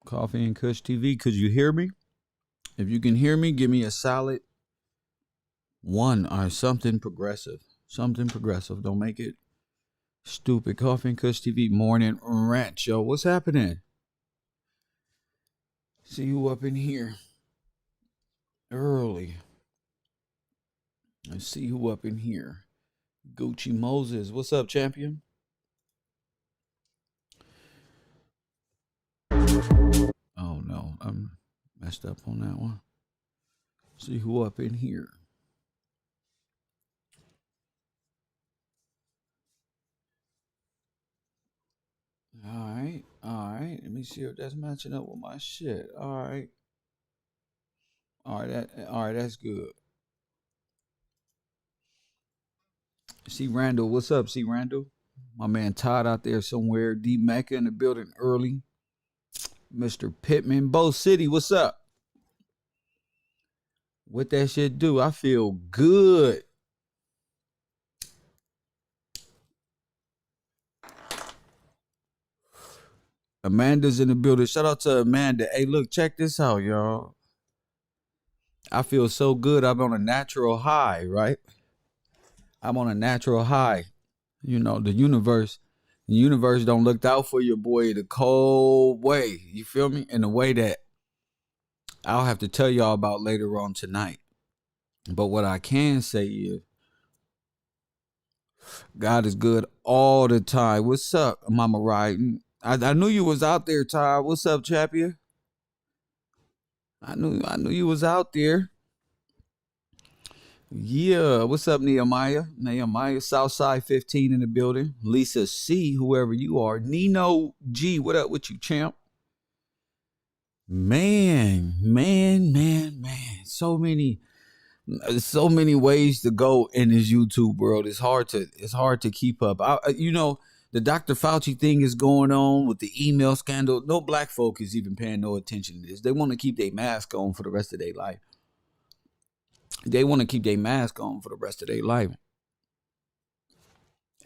Coffee and Kush TV. Could you hear me? If you can hear me, give me a solid 1 or something progressive. Something progressive. Don't make it stupid. Coffee and Kush TV morning rant. Yo, what's happening? See who up in here early. Let's see who up in here. Gucci Moses. What's up, champion? Oh no, I'm messed up on that one. See who up in here. All right. Let me see if that's matching up with my shit. All right, that's good. See Randall, what's up? See Randall, my man Todd out there somewhere. D Mecca in the building early. Mr. Pittman, Bo City, what's up? What that shit do? I feel good. Amanda's in the building. Shout out to Amanda. Hey, look, check this out, y'all. I feel so good. I'm on a natural high, right? I'm on a natural high. You know, the universe don't look out for your boy the cold way. You feel me? In a way that I'll have to tell y'all about later on tonight. But what I can say is God is good all the time. What's up, Mama Riding? I knew you was out there, Ty. What's up, champion? I knew you was out there. Yeah, what's up, Nehemiah? Southside 15 in the building. Lisa C, whoever you are. Nino G, what up with you, champ? Man. So many ways to go in this YouTube world. It's hard to keep up. The Dr. Fauci thing is going on with the email scandal. No black folk is even paying no attention to this. They want to keep their mask on for the rest of their life.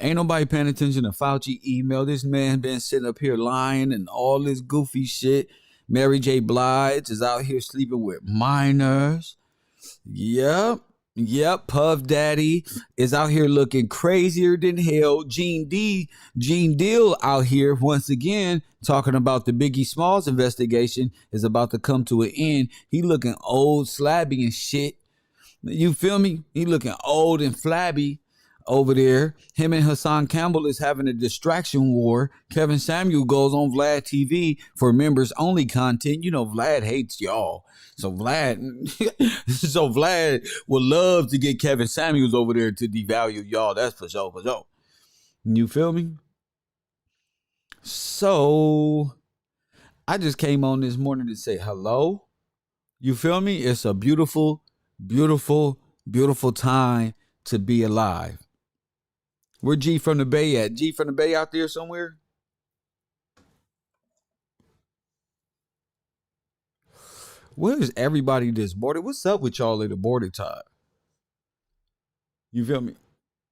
Ain't nobody paying attention to Fauci email. This man been sitting up here lying and all this goofy shit. Mary J. Blige is out here sleeping with minors. Yep. Puff Daddy is out here looking crazier than hell. Gene Deal out here once again talking about the Biggie Smalls investigation is about to come to an end. He looking old, slabby and shit. You feel me? He looking old and flabby over there. Him and Hassan Campbell is having a distraction war. Kevin Samuel goes on Vlad TV for members only content. You know, Vlad hates y'all. So Vlad would love to get Kevin Samuels over there to devalue y'all. That's for sure. You feel me? So I just came on this morning to say hello. You feel me? It's a beautiful time to be alive. Where G from the Bay at? G from the Bay out there somewhere? Where is everybody that's boarded? What's up with y'all at the boarded time? You feel me?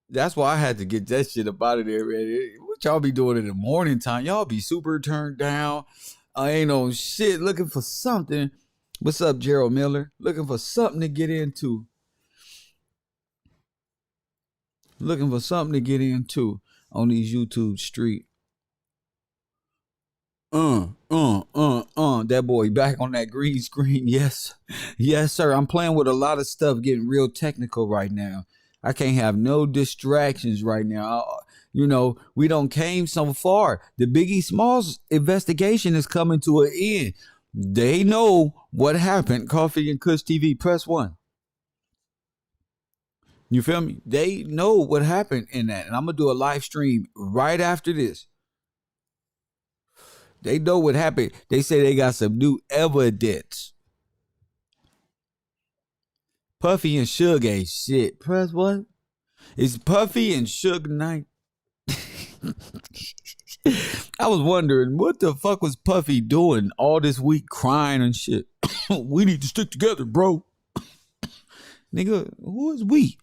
That's why I had to get that shit up out of there, man. What y'all be doing in the morning time? Y'all be super turned down. I ain't on shit, looking for something. What's up, Gerald Miller? Looking for something to get into. On these YouTube streets. That boy back on that green screen. Yes, sir. I'm playing with a lot of stuff, getting real technical right now. I can't have no distractions right now. We don't came so far. The Biggie Smalls investigation is coming to an end. They know what happened. Coffee and Kush TV, press 1. You feel me? They know what happened in that. And I'm going to do a live stream right after this. They know what happened. They say they got some new evidence. Puffy and Suge ain't shit. Press what? It's Puffy and Suge Knight. I was wondering, what the fuck was Puffy doing all this week crying and shit? We need to stick together, bro. Nigga, who is we?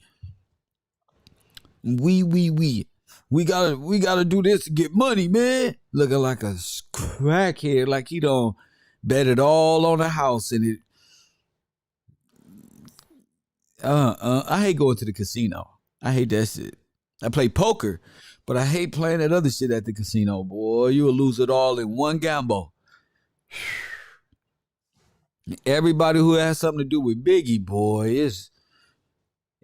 We gotta do this to get money, man. Looking like a crackhead, like he don't Bet it all on a house, and it. I hate going to the casino. I hate that shit. I play poker, but I hate playing that other shit at the casino. Boy, you will lose it all in one gamble. Everybody who has something to do with Biggie, boy, is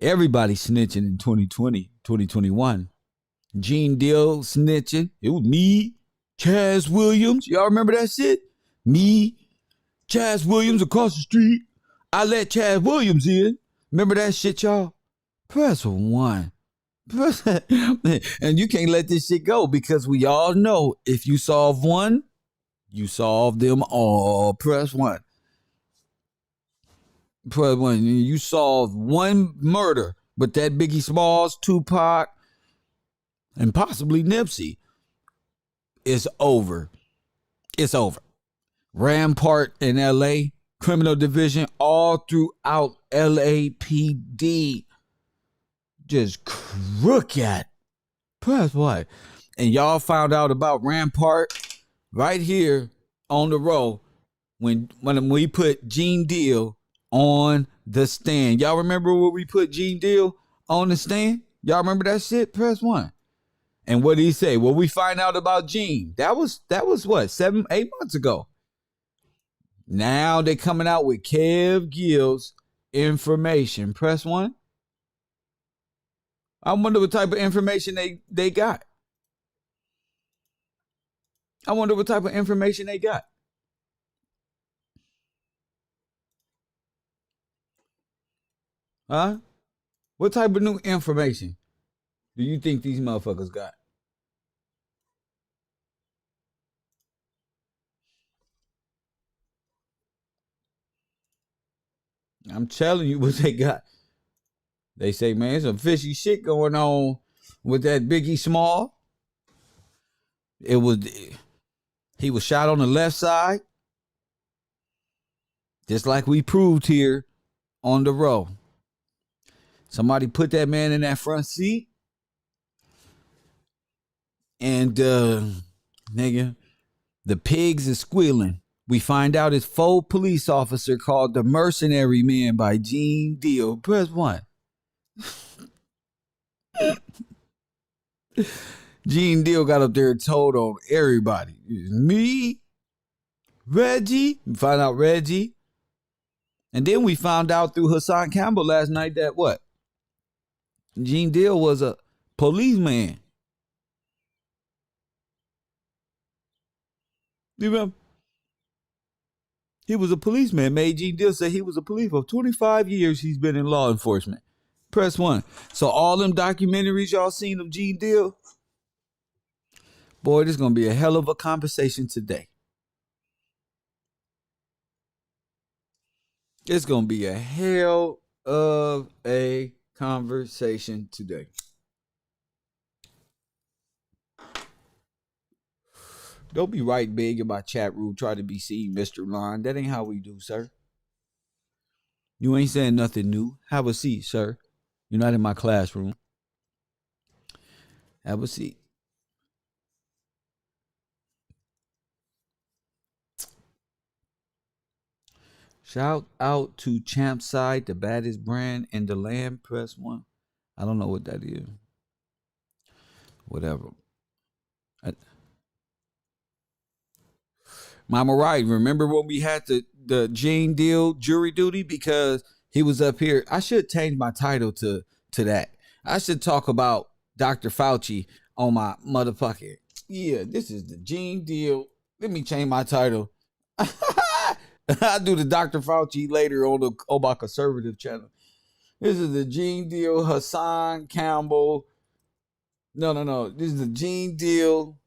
everybody snitching in 2020, 2021. Gene Deal snitching. It was me, Chaz Williams. Y'all remember that shit? Me, Chaz Williams across the street. I let Chaz Williams in. Remember that shit, y'all? Press 1. And you can't let this shit go because we all know if you solve one, you solve them all. Press 1. Press 1. You solve one murder, but that Biggie Smalls, Tupac, and possibly Nipsey, it's over. It's over. Rampart in LA, criminal division all throughout LAPD. Just crooked. Press what? And y'all found out about Rampart right here on the row when we put Gene Deal on the stand. Y'all remember when we put Gene Deal on the stand? Y'all remember that shit? Press 1. And what did he say? Well, we find out about Gene. That was what, 7, 8 months ago. Now they coming out with Kev Gill's information. Press 1. I wonder what type of information they got. I wonder what type of information they got. Huh? What type of new information do you think these motherfuckers got? I'm telling you what they got. They say, man, some fishy shit going on with that Biggie Small. He was shot on the left side, just like we proved here on the row. Somebody put that man in that front seat, and nigga, the pigs is squealing. We find out it's faux police officer called the Mercenary Man by Gene Deal. Press 1. Gene Deal got up there and told on everybody. Me, Reggie. We find out Reggie. And then we found out through Hassan Campbell last night that what? Gene Deal was a policeman. You remember? He was a policeman. Made Gene Deal say he was a police for 25 years. He's been in law enforcement. Press 1. So all them documentaries y'all seen of Gene Deal, boy, this is going to be a hell of a conversation today. It's going to be a hell of a conversation today. Don't be right big in my chat room. Try to be seen, Mr. Line. That ain't how we do, sir. You ain't saying nothing new. Have a seat, sir. You're not in my classroom. Have a seat. Shout out to Champside, the baddest brand in the land. Press 1. I don't know what that is. Whatever. Mama Right, remember when we had the Gene Deal jury duty? Because he was up here. I should change my title to that. I should talk about Dr. Fauci on my motherfucking. Yeah, this is the Gene Deal. Let me change my title. I'll do the Dr. Fauci later on my conservative channel. This is the Gene Deal, Hassan Campbell. No. This is the Gene Deal,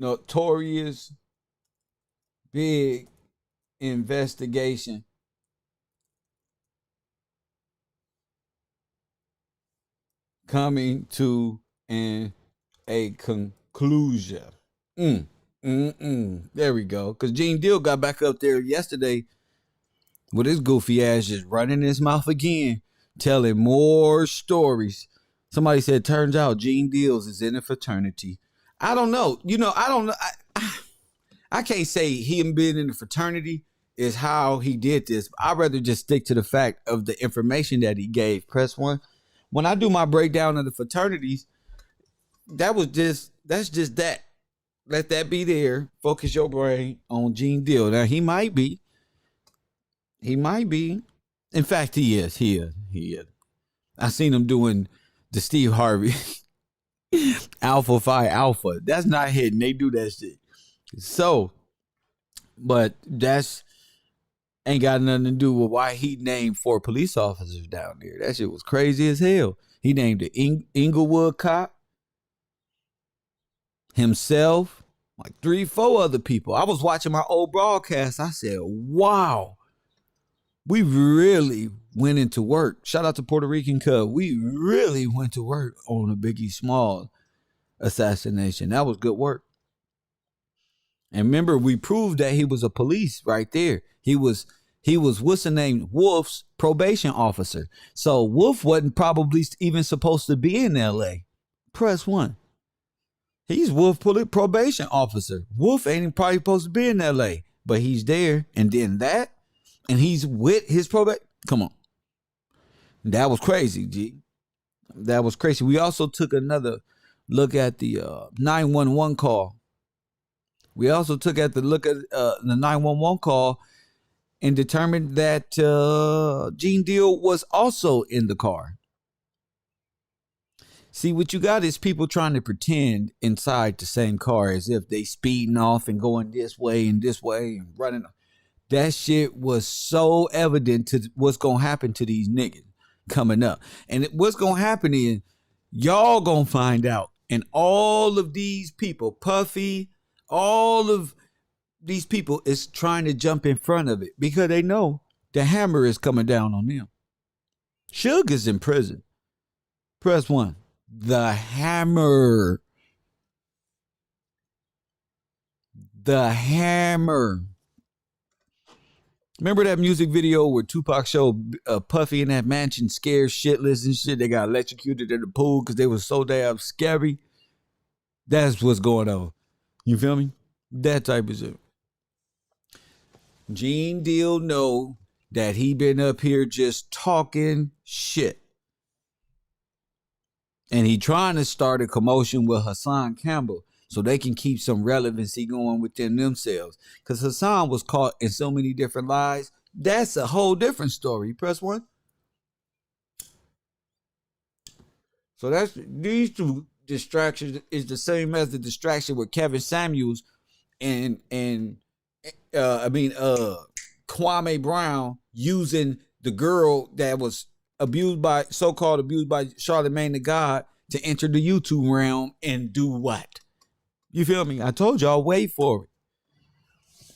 Notorius big investigation. Coming to a conclusion. There we go. Because Gene Deal got back up there yesterday with his goofy ass just running his mouth again, telling more stories. Somebody said, turns out Gene Deals is in a fraternity. I don't know. I don't know. I can't say him being in the fraternity is how he did this. I'd rather just stick to the fact of the information that he gave. Press one. When I do my breakdown of the fraternities, that's just that. Let that be there. Focus your brain on Gene Deal. Now he might be. He might be. In fact, he is. He is. He is. I seen him doing the Steve Harvey Alpha Phi Alpha. That's not hidden. They do that shit. So, but that's ain't got nothing to do with why he named 4 police officers down there. That shit was crazy as hell. He named the Inglewood cop, himself, like 3-4 other people. I was watching my old broadcast. I said, wow, we really went into work. Shout out to Puerto Rican Cub. We really went to work on the Biggie Small assassination. That was good work. And remember, we proved that he was a police right there. He was what's the name? Wolf's probation officer. So Wolf wasn't probably even supposed to be in LA. Press 1. He's Wolf probation officer. Wolf ain't probably supposed to be in LA, but he's there. And then that, and he's with his probation. Come on. That was crazy, G. That was crazy. We also took another look at the 911 call. We also took a look at the 911 call and determined that Gene Deal was also in the car. See, what you got is people trying to pretend inside the same car as if they speeding off and going this way and running. That shit was so evident to what's going to happen to these niggas coming up. And what's going to happen is y'all going to find out. And all of these people, Puffy, all of these people is trying to jump in front of it because they know the hammer is coming down on them. Suge is in prison. Press 1. The hammer. The hammer. Remember that music video where Tupac showed Puffy in that mansion scared shitless and shit? They got electrocuted in the pool because they were so damn scary. That's what's going on. You feel me? That type of shit. Gene Deal know that he been up here just talking shit. And he trying to start a commotion with Hassan Campbell so they can keep some relevancy going within themselves. Because Hassan was caught in so many different lies. That's a whole different story. Press 1. So that's these two distractions is the same as the distraction with Kevin Samuels and Kwame Brown using the girl that was so-called abused by Charlamagne the God to enter the YouTube realm and do what? You feel me? I told y'all, wait for it.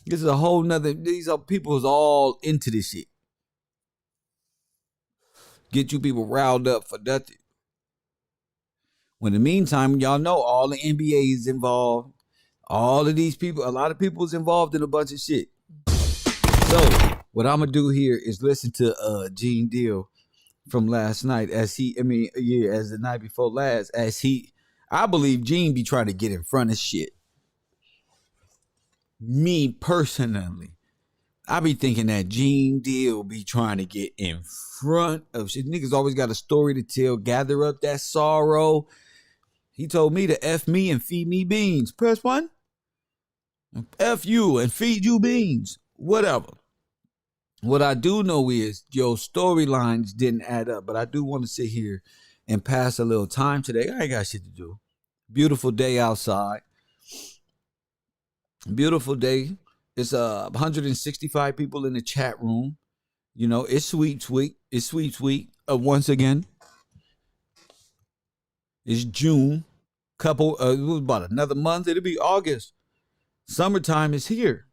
This is a whole nother, these are people who's all into this shit. Get you people riled up for nothing. When in the meantime, y'all know all the NBA is involved. All of these people, a lot of people is involved in a bunch of shit. So what I'm going to do here is listen to Gene Deal from last night as the night before last, I believe Gene be trying to get in front of shit. Me personally, I be thinking that Gene Deal be trying to get in front of shit. Niggas always got a story to tell, gather up that sorrow. He told me to F me and feed me beans. Press 1. F you and feed you beans. Whatever. What I do know is your storylines didn't add up, but I do want to sit here and pass a little time today. I ain't got shit to do. Beautiful day outside. Beautiful day. It's 165 people in the chat room. You know, it's sweet. It's sweet. Once again, it's June. It was about another month. It'll be August. Summertime is here.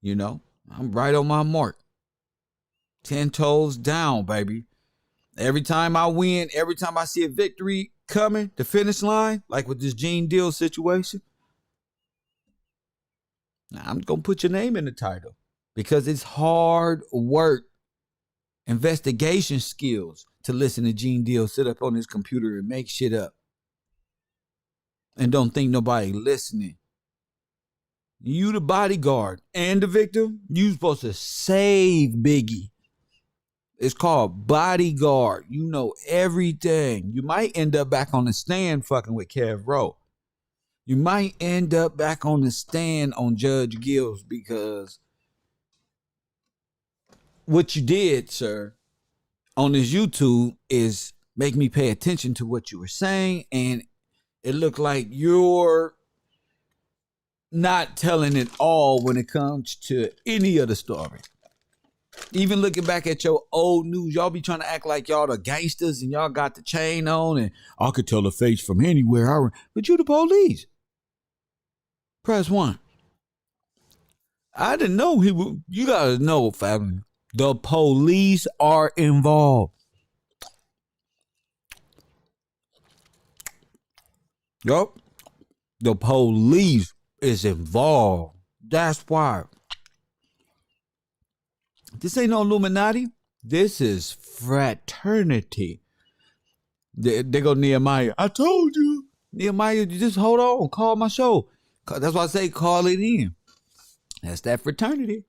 You know, I'm right on my mark. 10 toes down, baby. Every time I win, every time I see a victory coming, the finish line, like with this Gene Deal situation, I'm going to put your name in the title because it's hard work, investigation skills to listen to Gene Deal sit up on his computer and make shit up. and don't think nobody listening. You the bodyguard and the victim. You supposed to save Biggie. It's called bodyguard. You know everything. You might end up back on the stand fucking with Kev Rowe. You might end up back on the stand on Judge Gills because what you did, sir, on this YouTube is make me pay attention to what you were saying, and it looked like you're not telling it all when it comes to any of the story. Even looking back at your old news, y'all be trying to act like y'all the gangsters and y'all got the chain on and I could tell the face from anywhere. But you the police. Press 1. I didn't know he would. You gotta know, family. The police are involved. Yup. The police is involved. That's why. This ain't no Illuminati. This is fraternity. They go Nehemiah. I told you. Nehemiah, you just hold on. Call my show. That's why I say call it in. That's that fraternity.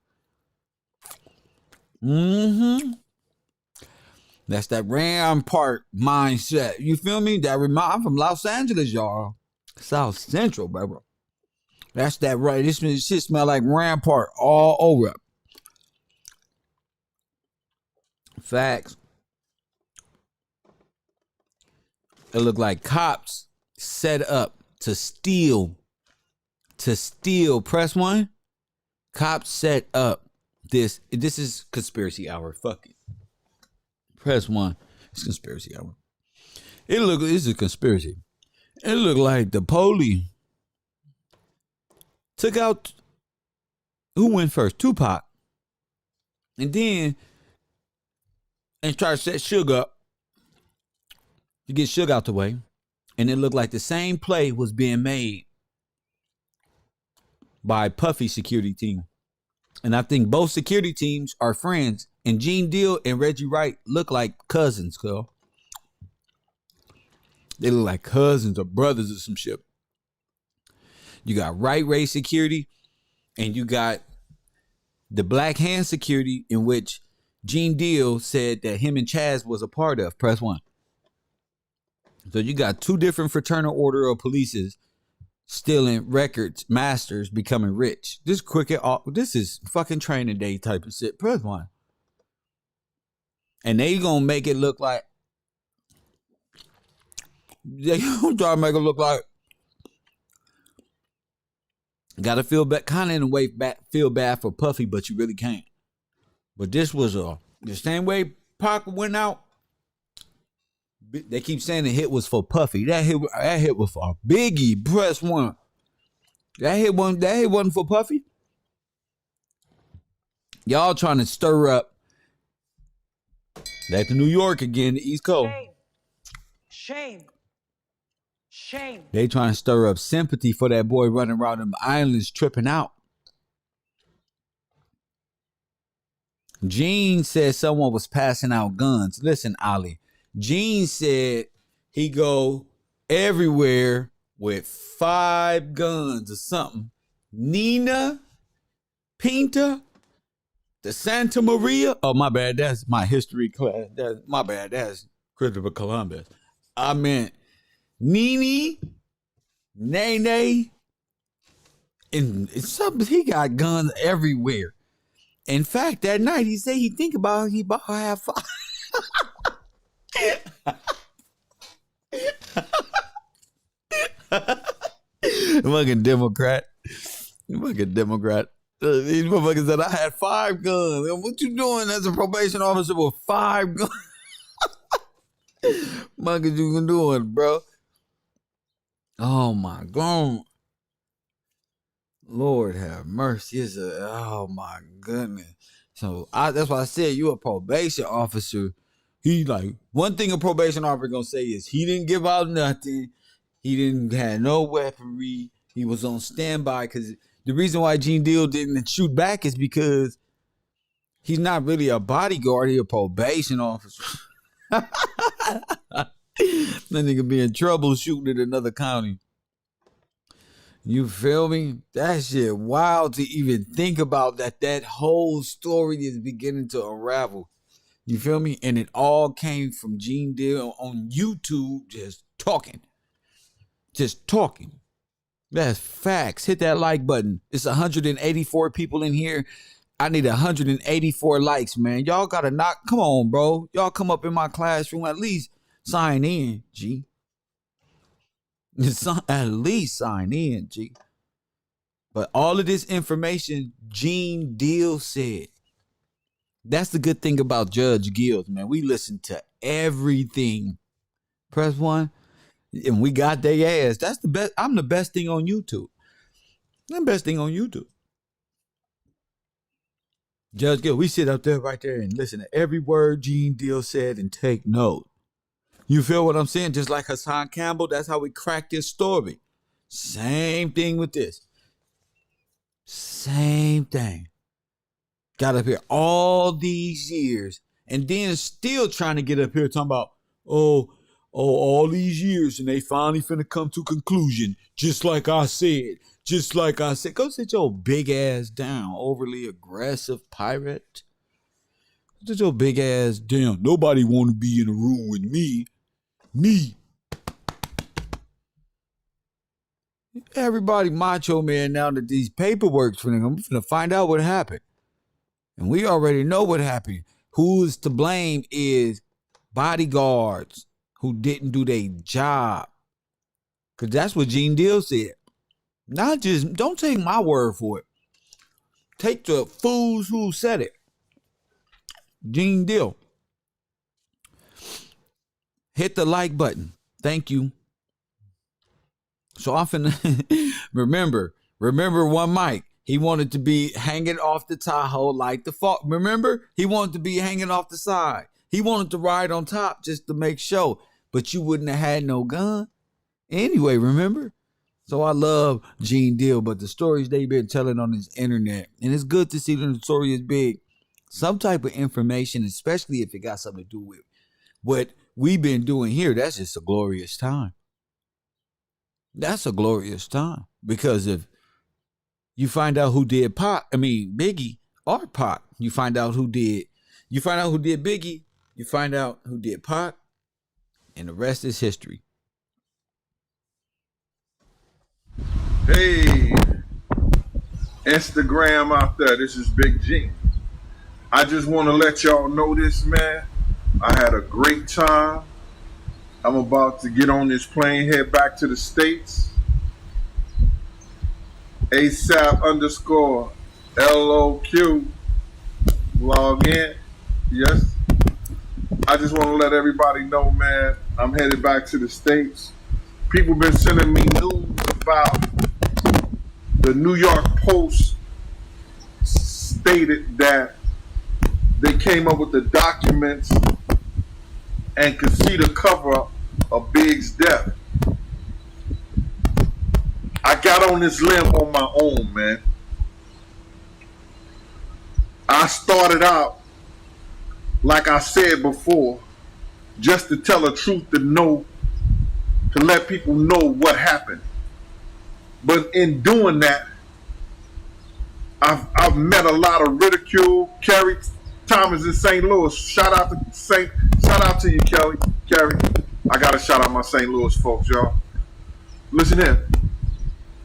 That's that Rampart mindset. You feel me? I'm from Los Angeles, y'all. South Central, baby. That's that right. This shit smell like Rampart all over. Facts. It looked like cops set up to steal. Press 1. Cops set up this. This is conspiracy hour. Fuck it. Press 1. It's conspiracy hour. It's a conspiracy. It looked like the police took out, who went first? Tupac. And then, and tried to set Suge up to get Suge out the way. And it looked like the same play was being made by Puffy security team. And I think both security teams are friends. And Gene Deal and Reggie Wright look like cousins, girl. They look like cousins or brothers or some shit. You got Right Ray security, and you got the Black Hand security, in which Gene Deal said that him and Chaz was a part of. Press 1. So you got two different fraternal order of polices stealing records, masters, becoming rich. This is fucking training day type of shit. Press 1. And they gonna make it look like they gonna try to make it look like gotta feel bad, kind of in a way feel bad for Puffy, but you really can't. But this was the same way Pac went out. They keep saying the hit was for Puffy. That hit was for Biggie. Press 1. That hit wasn't for Puffy. Y'all trying to stir up. Back to New York again, the East Coast. Shame. They trying to stir up sympathy for that boy running around them islands tripping out. Gene said someone was passing out guns. Listen, Ali. Gene said he go everywhere with 5 guns or something. Nina, Pinta, the Santa Maria. Oh, my bad. That's my history class. My bad. That's Christopher Columbus. I meant Nene, Nene, and something. He got guns everywhere. In fact, that night he said he bought half 5. Fucking Democrat. These motherfuckers said I had 5 guns. What you doing as a probation officer with 5 guns? What you doing, bro? Oh my God. Lord have mercy. Oh my goodness. So that's why I said you a probation officer. He like, one thing a probation officer gonna say is he didn't give out nothing. He didn't have no weaponry. He was on standby, because the reason why Gene Deal didn't shoot back is because he's not really a bodyguard. He's a probation officer. That nigga be in trouble shooting at another county. You feel me? That shit wild to even think about that. That whole story is beginning to unravel. You feel me? And it all came from Gene Deal on YouTube, just talking. Just talking. That's facts. Hit that like button. It's 184 people in here. I need 184 likes, man. Y'all gotta knock. Come on, bro. Y'all come up in my classroom. At least sign in, G. At least sign in, G. But all of this information, Gene Deal said. That's the good thing about Judge Gills, man. We listen to everything. Press 1, and we got their ass. That's the best. I'm the best thing on YouTube. I'm the best thing on YouTube. Judge Gill, we sit up there right there and listen to every word Gene Deal said and take note. You feel what I'm saying? Just like Hassan Campbell, that's how we cracked this story. Same thing with this. Same thing. Got up here all these years and then still trying to get up here talking about, all these years and they finally finna come to conclusion. Just like I said. Go sit your big ass down, overly aggressive pirate. Sit your big ass down. Nobody want to be in a room with me. Me. Everybody macho man now that these paperwork's finna come. I'm finna find out what happened. And we already know what happened. Who's to blame is bodyguards who didn't do their job. Because that's what Gene Deal said. Not just, don't take my word for it. Take the fools who said it. Gene Deal. Hit the like button. Thank you. So often, remember one Mike. He wanted to be hanging off the Tahoe like the fall. Remember? He wanted to be hanging off the side. He wanted to ride on top just to make show. But you wouldn't have had no gun. Anyway, remember? So I love Gene Deal, but the stories they've been telling on this internet, and it's good to see the Notorious big, some type of information, especially if it got something to do with what we've been doing here. That's just a glorious time. That's a glorious time. Because if you find out who did Biggie or Pac, you find out who did Biggie, you find out who did Pac, and the rest is history. Hey, Instagram out there, this is Big G. I just want to let y'all know this, man. I had a great time. I'm about to get on this plane, head back to the States. ASAP_LOQ. Log in. Yes. I just want to let everybody know, man, I'm headed back to the States. People been sending me news about the New York Post stated that they came up with the documents and could see the cover-up of Big's death. I got on this limb on my own, man. I started out, like I said before, just to tell the truth, to let people know what happened. But in doing that, I've met a lot of ridicule. Kerry Thomas in St. Louis. Shout out to you, Kerry. I gotta shout out my St. Louis folks, y'all. Listen here.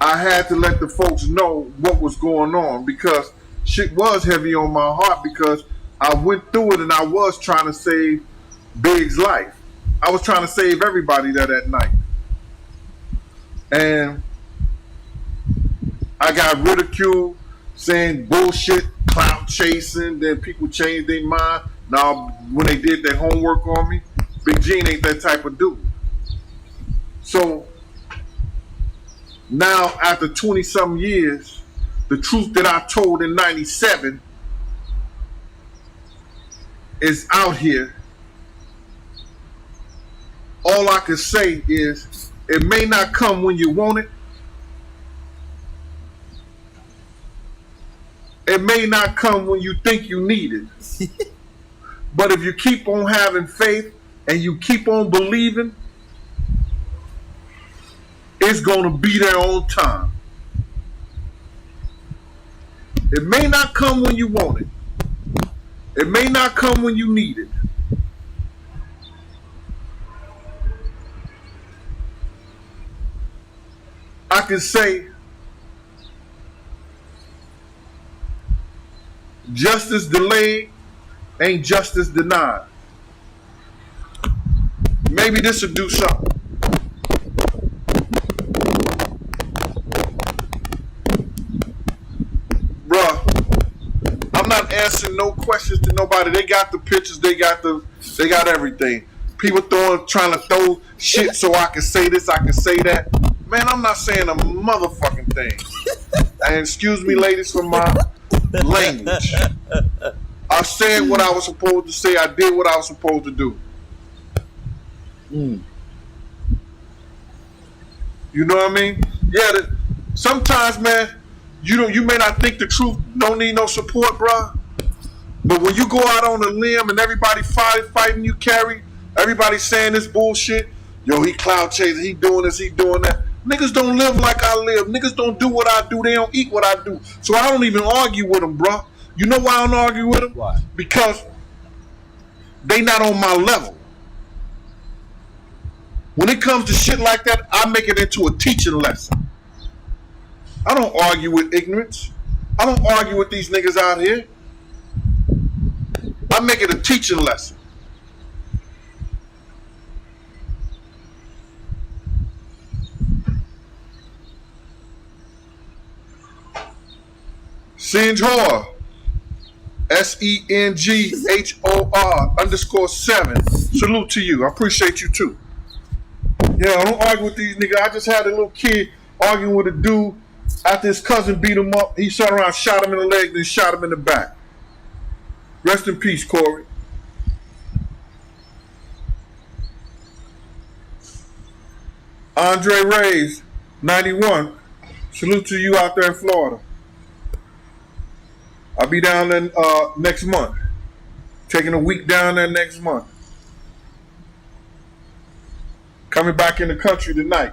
I had to let the folks know what was going on because shit was heavy on my heart because I went through it and I was trying to save Big's life. I was trying to save everybody that night. And I got ridiculed, saying bullshit, clout chasing, then people changed their mind. Now, when they did their homework on me, Big Gene ain't that type of dude. So, now, after 20-something years, the truth that I told in 97 is out here. All I can say is, it may not come when you want it. It may not come when you think you need it. But if you keep on having faith and you keep on believing, it's going to be there on time. It may not come when you want it. It may not come when you need it. I can say justice delayed ain't justice denied. Maybe this will do something. Bruh, I'm not answering no questions to nobody. They got the pictures, they got everything. People trying to throw shit so I can say this, I can say that. Man, I'm not saying a motherfucking thing. And excuse me, ladies, for my language. I said what I was supposed to say. I did what I was supposed to do. You know what I mean? Yeah. Sometimes, man, you may not think the truth don't need no support, bruh. But when you go out on a limb and everybody fighting you, carry, everybody saying this bullshit. Yo, he cloud chasing. He doing this. He doing that. Niggas don't live like I live. Niggas don't do what I do. They don't eat what I do. So I don't even argue with them, bruh. You know why I don't argue with them? Why? Because they not on my level. When it comes to shit like that, I make it into a teaching lesson. I don't argue with ignorance. I don't argue with these niggas out here. I make it a teaching lesson. Senghor, SENGHOR_7. Salute to you. I appreciate you too. Yeah, I don't argue with these niggas. I just had a little kid arguing with a dude after his cousin beat him up. He sat around, shot him in the leg, then shot him in the back. Rest in peace, Corey. Andre Reyes, 91. Salute to you out there in Florida. I'll be down there next month. Taking a week down there next month. Coming back in the country tonight.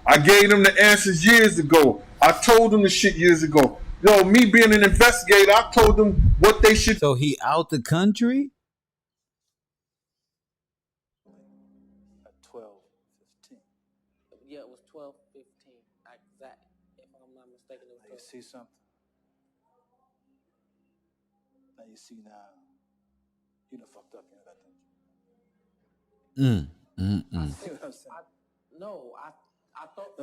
I gave them the answers years ago. I told them the shit years ago. Yo, me being an investigator, I told them what they should. So he out the country? At 12:15. Yeah, it was 12:15. Exact. If I'm not mistaken, it Now you was 12. see something? Now you see now. You done fucked up, you know that, don't you? See what I'm saying? I thought.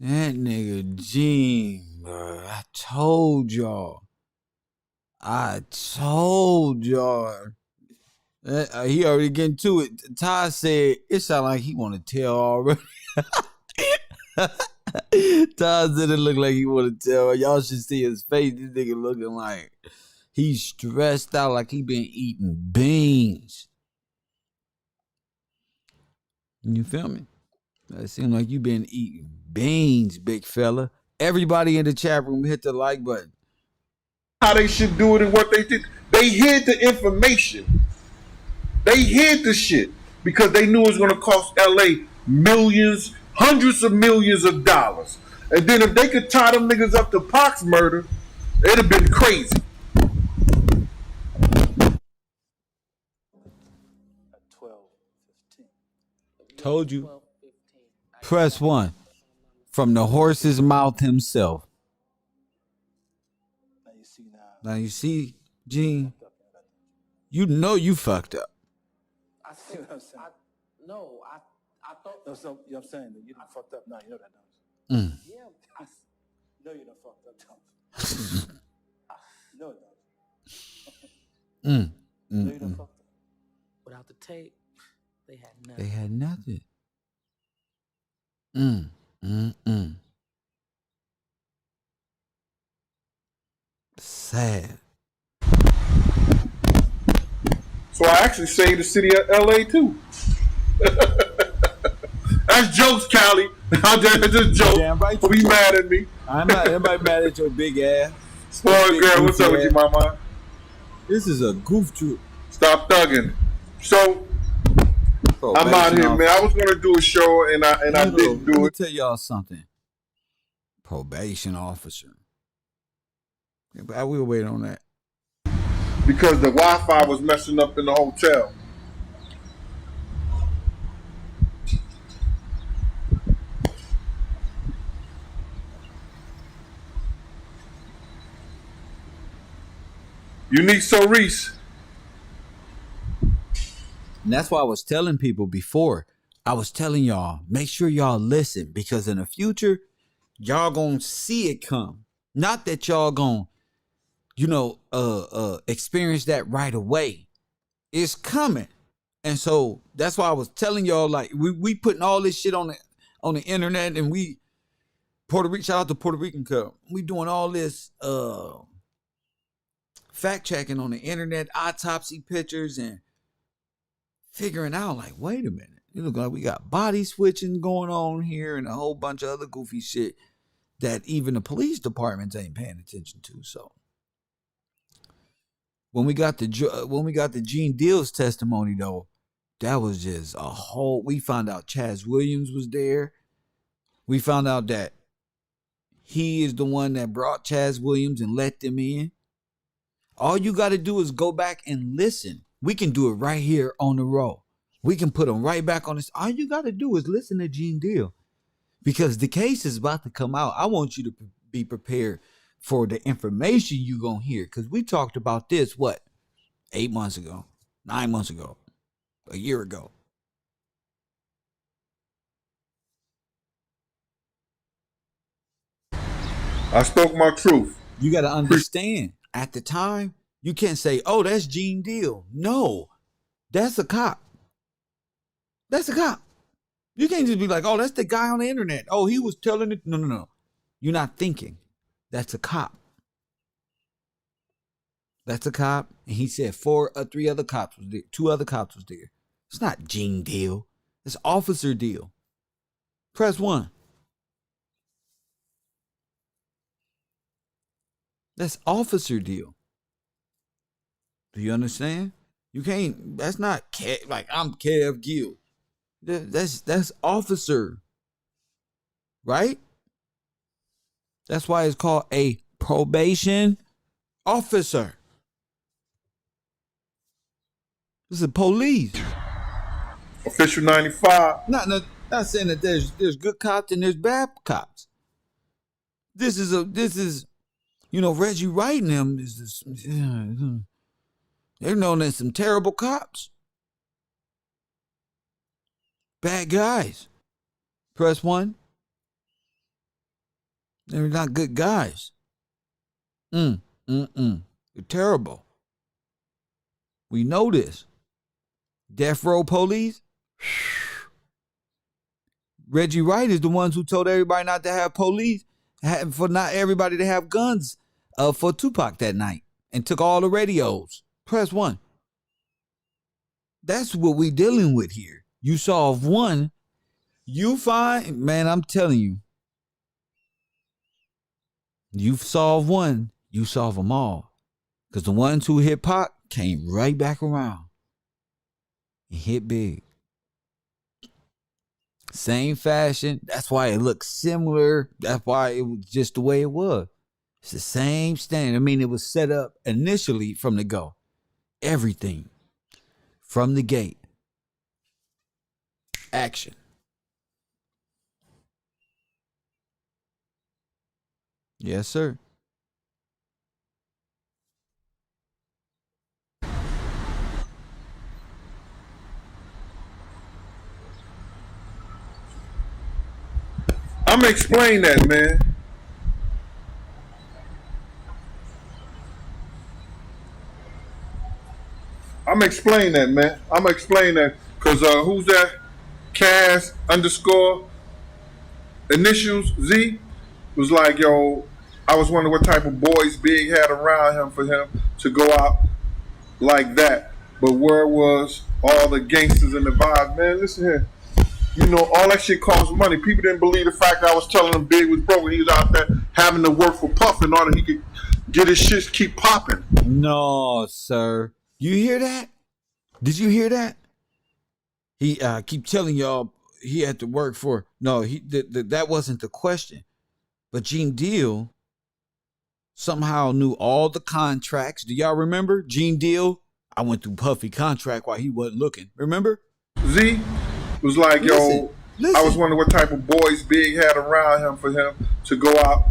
That nigga Gene, bro. I told y'all. He already getting to it. Ty said it sound like he want to tell already. Ty said it look like he want to tell. Y'all should see his face. This nigga looking like he's stressed out, like he been eating beans. You feel me? It seems like you been eating beans, big fella. Everybody in the chat room hit the like button. How they should do it and what they did. They hid the information. They hid the shit because they knew it was going to cost LA millions, hundreds of millions of dollars. And then if they could tie them niggas up to Pac's murder, it'd have been crazy. At 12:15. Told you. Press 1. From the horse's mouth himself. Now you see now. Now you see, Gene, you know you fucked up. I see what I'm saying. I thought. No, so, you know what I'm saying? You done fucked up now, you know that, don't you? Yeah. No, you done fucked up, don't you? No, Mm. no, you done fucked up. Without the tape, they had nothing. They had nothing. Sad. So I actually saved the city of LA too. That's jokes, Callie. That's just jokes. Damn right. Don't be mad at me. I'm not everybody mad at your big ass. Spoiled girl, what's up with you, mama? This is a goof troop. Stop thugging. So Bro, I'm out here, man. I was gonna do a show and I didn't do Let me it. tell y'all something. Probation officer. Yeah, but we'll wait on that. Because the Wi-Fi was messing up in the hotel. Unique Cerise. And that's why I was telling people before. I was telling y'all, make sure y'all listen, because in the future, y'all gonna see it come. Not that y'all gonna, experience that right away. It's coming. And so that's why I was telling y'all, like, we putting all this shit on the internet, and shout out to Puerto Rican Cup. We doing all this fact checking on the internet, autopsy pictures, and figuring out, like, wait a minute. It look like we got body switching going on here and a whole bunch of other goofy shit that even the police departments ain't paying attention to. So when we got the Gene Deal's testimony, though, that was just a whole. We found out Chaz Williams was there. We found out that he is the one that brought Chaz Williams and let them in. All you got to do is go back and listen. We can do it right here on the roll. We can put them right back on this. All you got to do is listen to Gene Deal, because the case is about to come out. I want you to be prepared for the information you're going to hear, because we talked about this, 8 months ago, 9 months ago, a year ago. I spoke my truth. You got to understand, at the time, you can't say, oh, that's Gene Deal. No, that's a cop. That's a cop. You can't just be like, oh, that's the guy on the internet. Oh, he was telling it. No. You're not thinking. That's a cop. That's a cop. And he said 3 other cops was there. 2 other cops was there. It's not Gene Deal. It's Officer Deal. Press 1. That's Officer Deal. Do you understand? You can't. That's not like I'm Kev Gill. That's officer, right? That's why it's called a probation officer. This is police. Official 95. Not saying that there's good cops and there's bad cops. This is Reggie Wright and them is this, they're known as some terrible cops. Bad guys. Press 1. They're not good guys. They're terrible. We know this. Death row police. Reggie Wright is the ones who told everybody not to have police, for not everybody to have guns for Tupac that night, and took all the radios. Press 1. That's what we dealing with here. You solve one, you find, man, I'm telling you, you solve one, you solve them all. Because the ones who hit Pac came right back around and hit big. Same fashion. That's why it looks similar. That's why it was just the way it was. It's the same standard. I mean, it was set up initially from the go. Everything from the gate. Action. Yes, sir. I'm gonna explain that, man. I'm gonna explain that, man. I'm gonna explain that, cause who's that? Cass _ initials Z was like, yo, I was wondering what type of boys Big had around him for him to go out like that. But where was all the gangsters and the vibe? Man, listen here. You know, all that shit costs money. People didn't believe the fact that I was telling them Big was broke and he was out there having to work for Puff in order he could get his shit keep popping. No, sir. You hear that? Did you hear that? He keep telling y'all he had to work for. No, that wasn't the question. But Gene Deal somehow knew all the contracts. Do y'all remember Gene Deal? I went through Puffy contract while he wasn't looking. Remember? Z was like, yo, I was wondering what type of boys Big had around him for him to go out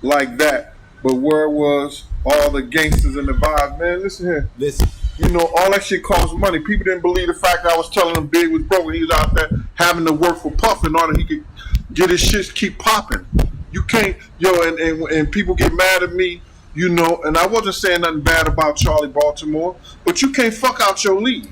like that. But where was all the gangsters and the vibes? Man, listen here. Listen. You know, all that shit costs money. People didn't believe the fact that I was telling them Big was broke. He was out there having to work for Puff in order he could get his shit keep popping. You can't, yo, and people get mad at me, you know, and I wasn't saying nothing bad about Charlie Baltimore, but you can't fuck out your league.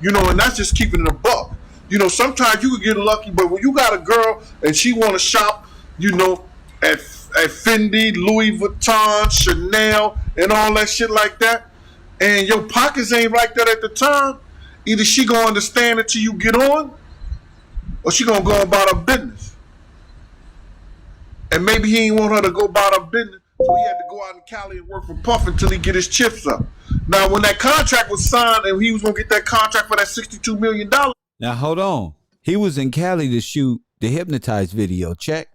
You know, and that's just keeping it a buck. You know, sometimes you could get lucky, but when you got a girl and she want to shop, you know, at Fendi, Louis Vuitton, Chanel, and all that shit like that, and your pockets ain't like that at the time, either she gonna understand it till you get on, or she gonna go about her business. And maybe he ain't want her to go about her business, so he had to go out in Cali and work for Puff until he get his chips up. Now, when that contract was signed and he was gonna get that contract for that $62 million. Now hold on. He was in Cali to shoot the Hypnotized video. Check.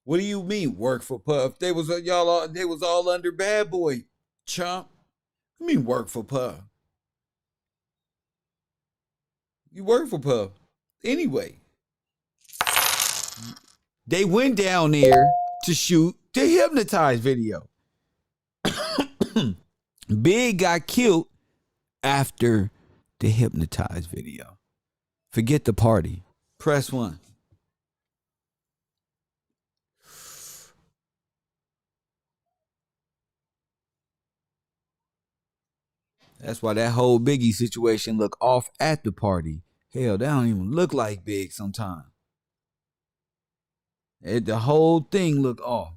What do you mean work for Puff? They was all under Bad Boy, chump. You mean work for Puff? You work for Puff. Anyway. They went down there to shoot the Hypnotized video. Big got killed after the Hypnotized video. Forget the party. Press 1. That's why that whole Biggie situation look off at the party. Hell, they don't even look like Big sometimes. The whole thing look off.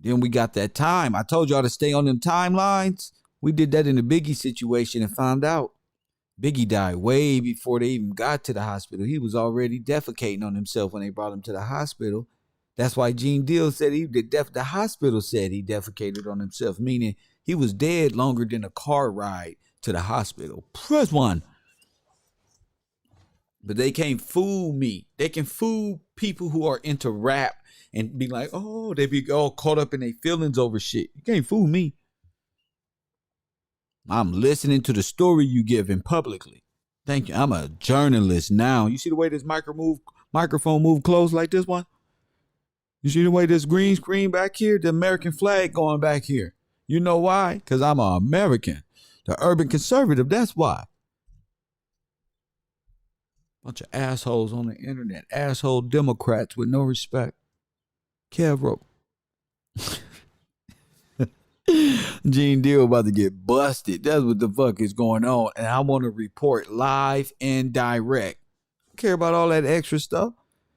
Then we got that time. I told y'all to stay on them timelines. We did that in the Biggie situation and found out Biggie died way before they even got to the hospital. He was already defecating on himself when they brought him to the hospital. That's why Gene Deal said the hospital said he defecated on himself, meaning he was dead longer than a car ride to the hospital. Press 1. But they can't fool me. They can fool people who are into rap and be like, oh, they be all caught up in their feelings over shit. You can't fool me. I'm listening to the story you giving publicly. Thank you. I'm a journalist now. You see the way this microphone move close like this one? You see the way this green screen back here? The American flag going back here. You know why? Because I'm an American. The urban conservative, that's why. Bunch of assholes on the internet. Asshole Democrats with no respect. Kev wrote. Gene Deal about to get busted. That's what the fuck is going on. And I want to report live and direct. Don't care about all that extra stuff.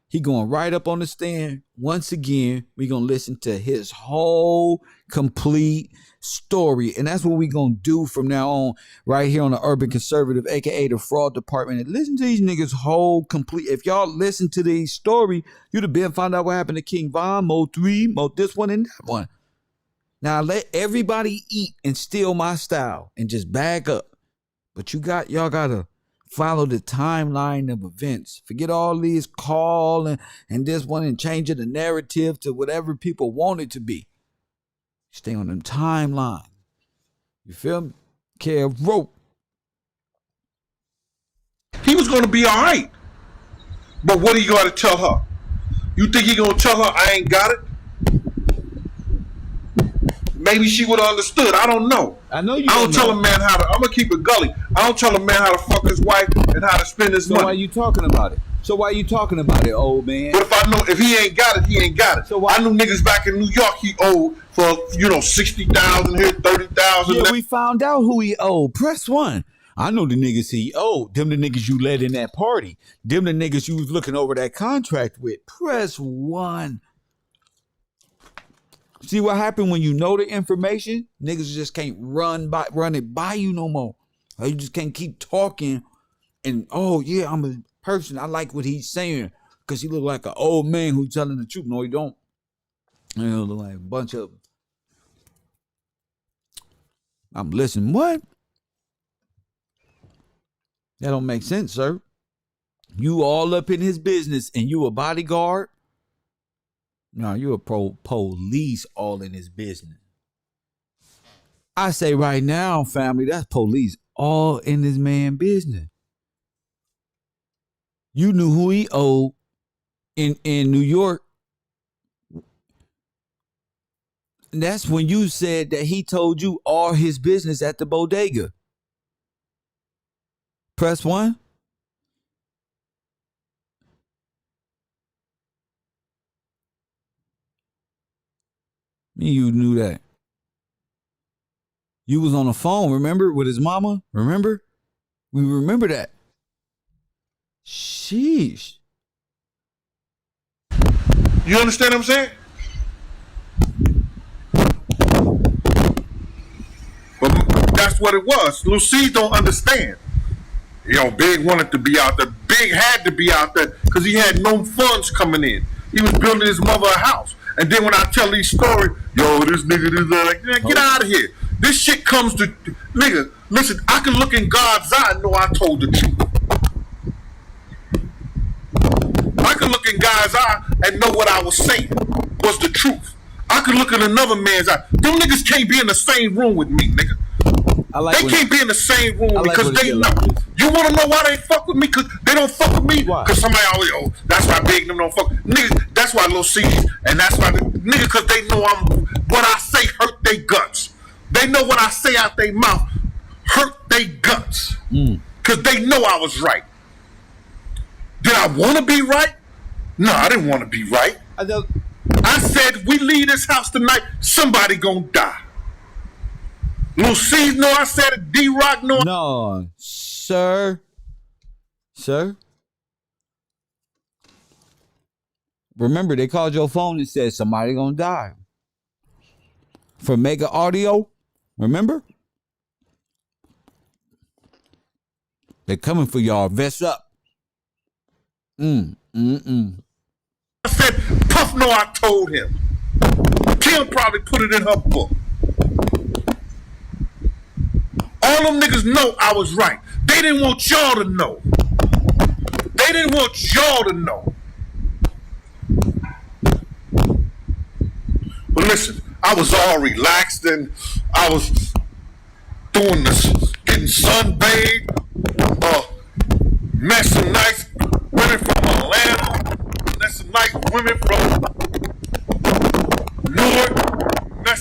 He going right up on the stand. Once again, we going to listen to his whole complete story. And that's what we going to do from now on right here on the Urban Conservative, a.k.a. the Fraud Department. And listen to these niggas whole complete. If y'all listen to these story, you'd have been found out what happened to King Von, Mo 3, Mo this one and that one. Now let everybody eat and steal my style and just bag up. But y'all got to follow the timeline of events. Forget all these call and this one and change the narrative to whatever people want it to be. Stay on them timeline. You feel me? Kev wrote. He was going to be all right. But what are you going to tell her? You think he going to tell her I ain't got it? Maybe she would have understood. I don't know. I know you. I don't tell a man how to. I'm gonna keep it gully. I don't tell a man how to fuck his wife and how to spend his money. So why you talking about it, old man? But if he ain't got it, he ain't got it. So I knew niggas back in New York he owed for 60,000 here, 30,000. Yeah, we found out who he owed. Press 1. I know the niggas he owed. Them the niggas you led in that party. Them the niggas you was looking over that contract with. Press 1. See what happened when you know the information? Niggas just can't run it by you no more. Or you just can't keep talking and, oh yeah, I'm a person. I like what he's saying because he look like an old man who's telling the truth. No, he don't. You know, look like a bunch of. I'm listening. What? That don't make sense, sir. You all up in his business and you a bodyguard? No, you a police all in his business. I say right now, family, that's police all in this man business. You knew who he owed in New York. And that's when you said that he told you all his business at the bodega. Press 1. You knew that. You was on the phone, remember, with his mama? Remember? We remember that. Sheesh. You understand what I'm saying? But that's what it was. Lucy don't understand. You know, Big wanted to be out there. Big had to be out there because he had no funds coming in. He was building his mother a house. And then when I tell these stories, yo, this nigga, like, get out of here. This shit comes to, nigga, listen, I can look in God's eye and know I told the truth. I can look in God's eye and know what I was saying was the truth. I can look in another man's eye. Them niggas can't be in the same room with me, nigga. They can't be in the same room because they know. You want to know why they fuck with me? Because they don't fuck with me? Because somebody always, oh, that's why Big them don't fuck. Nigga, that's why Lil C's, and that's why, nigga, because they know what I say hurt their guts. They know what I say out their mouth hurt their guts. Because they know I was right. Did I want to be right? No, I didn't want to be right. I said, we leave this house tonight, somebody gonna die. Lil C know I said it, D-Rock know. No, sir. Sir? Remember, they called your phone and said somebody gonna die. For Mega Audio, remember? They're coming for y'all. Vest up. I said, Puff know I told him. Kim probably put it in her book. All them niggas know I was right. They didn't want y'all to know. They didn't want y'all to know. But listen, I was all relaxed and I was doing this, getting sunbathed, met some nice women from Atlanta, met some nice women from Newark, met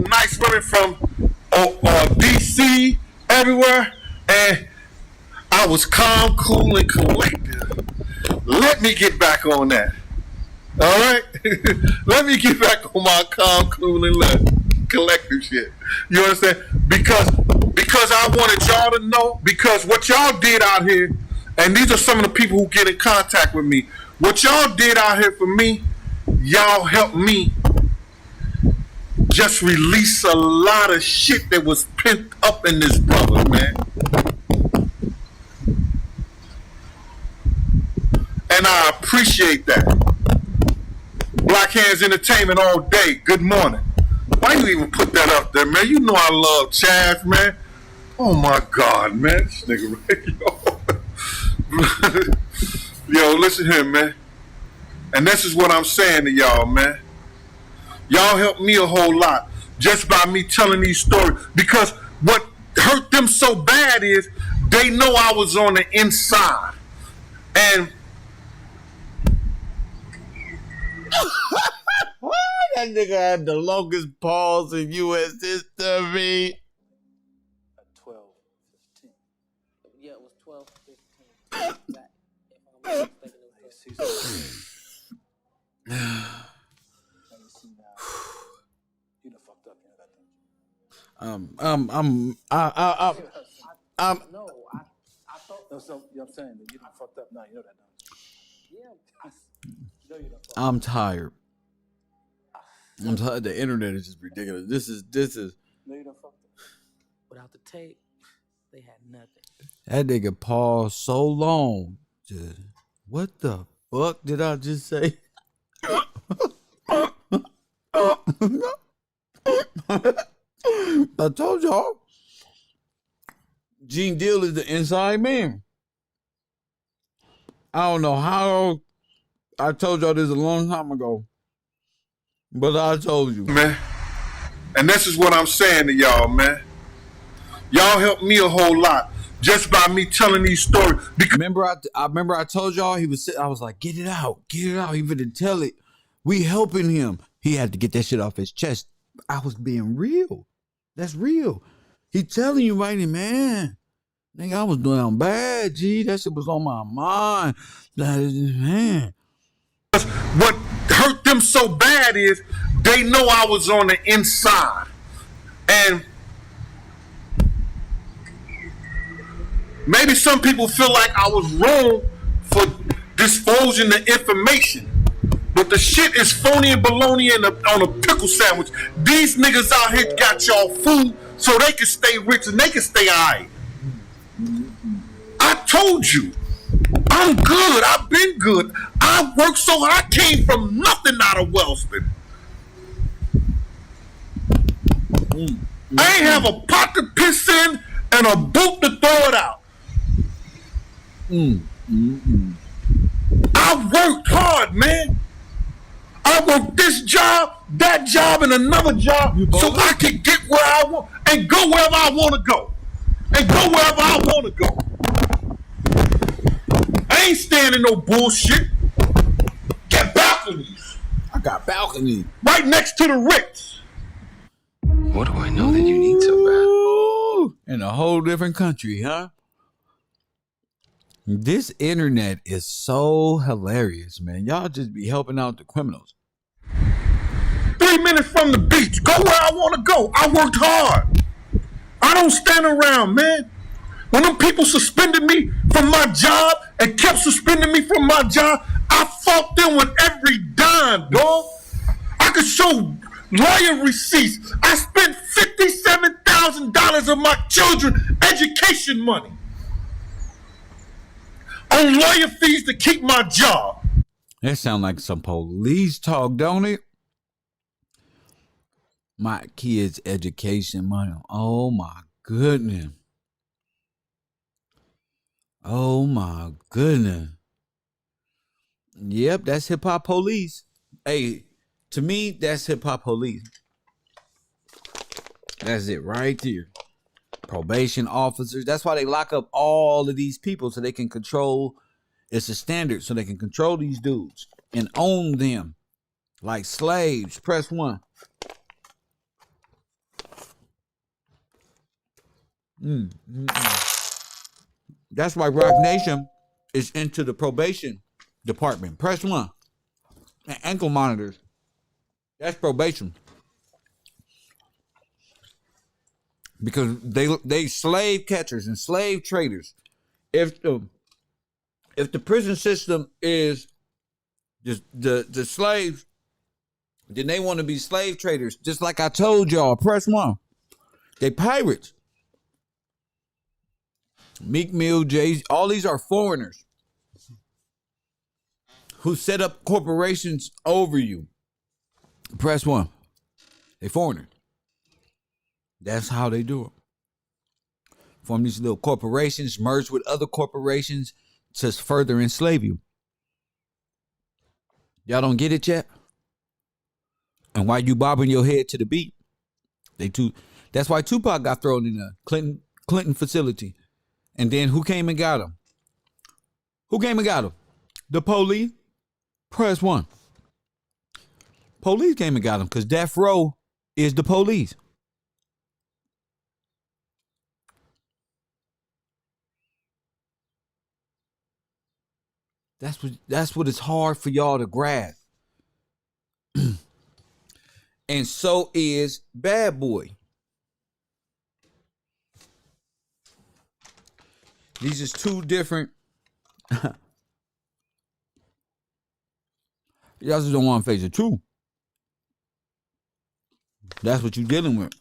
nice women from DC, everywhere, and I was calm, cool, and collective. Let me get back on that. All right? Let me get back on my calm, cool, and collective shit. You understand? Because I wanted y'all to know, because what y'all did out here, and these are some of the people who get in contact with me, what y'all did out here for me, y'all helped me just release a lot of shit that was pent up in this brother, man. And I appreciate that. Black Hands Entertainment all day. Good morning. Why you even put that up there, man? You know I love Chaz, man. Oh my God, man. This nigga right, yo. Yo, listen here, man. And this is what I'm saying to y'all, man. Y'all helped me a whole lot just by me telling these stories. Because what hurt them so bad is they know I was on the inside. And that nigga had the longest pause in U.S. history. At 12:15. Yeah, it was 12:15. That, if I'm not mistaken, it was You done fucked up, you know that, don't no, I thought. you? No, so, you know what I'm saying? You done fucked up now, you know that, don't you? Yeah. You know you done fucked up. I'm tired. I'm tired. The internet is just ridiculous. This is. No, you done fucked up. Without the tape, they had nothing. That nigga paused so long. Just, what the fuck did I just say? I told y'all. Gene Deal is the inside man. I don't know how I told y'all this a long time ago, but I told you, man. And this is what I'm saying to y'all, man. Y'all helped me a whole lot just by me telling these stories. Because I remember I told y'all I was like, get it out. He didn't tell it. We helping him. He had to get that shit off his chest. I was being real. That's real. He telling you right, man. Nigga, I was doing bad, G. That shit was on my mind. Man. what hurt them so bad is they know I was on the inside. And maybe some people feel like I was wrong for disclosing the information. But the shit is phony and baloney on a pickle sandwich. These niggas out here got y'all food so they can stay rich and they can stay alright. I told you, I'm good. I've been good. I worked so hard. I came from nothing out of Wellston. I ain't have a pot to piss in and a boot to throw it out. I worked hard, man. I worked this job, that job, and another job so I can get where I want and go wherever I want to go. And go wherever I want to go. I ain't standing no bullshit. Got balconies. I got balcony. Right next to the Ritz. What do I know that you need so bad? In a whole different country, huh? This internet is so hilarious, man. Y'all just be helping out the criminals. 3 minutes from the beach. Go where I want to go. I worked hard. I don't stand around, man. When them people suspended me from my job and kept suspending me from my job, I fought them with every dime, dog. I could show lawyer receipts. I spent $57,000 of my children's education money on lawyer fees to keep my job. That sound like some police talk, don't it? My kids' education money. Oh my goodness. Oh my goodness. Yep, that's hip hop police. Hey, to me, that's hip hop police. That's it right there. Probation officers. That's why they lock up all of these people so they can control. It's a standard so they can control these dudes and own them like slaves. Press 1. That's why Rock Nation is into the probation department. Press 1. And ankle monitors. That's probation. Because they slave catchers and slave traders. If the prison system is just the slaves, then they want to be slave traders. Just like I told y'all. Press 1. They pirates. Meek Mill, Jay, all these are foreigners who set up corporations over you. Press 1. They foreigners. That's how they do it. Form these little corporations, merge with other corporations to further enslave you. Y'all don't get it yet? And while you bobbing your head to the beat, that's why Tupac got thrown in a Clinton facility. And then who came and got him? Who came and got him? The police. Press 1. Police came and got him because Death Row is the police. That's what it's hard for y'all to grasp. And so is Bad Boy. These is two different. Y'all just don't want to face the truth. That's what you're dealing with.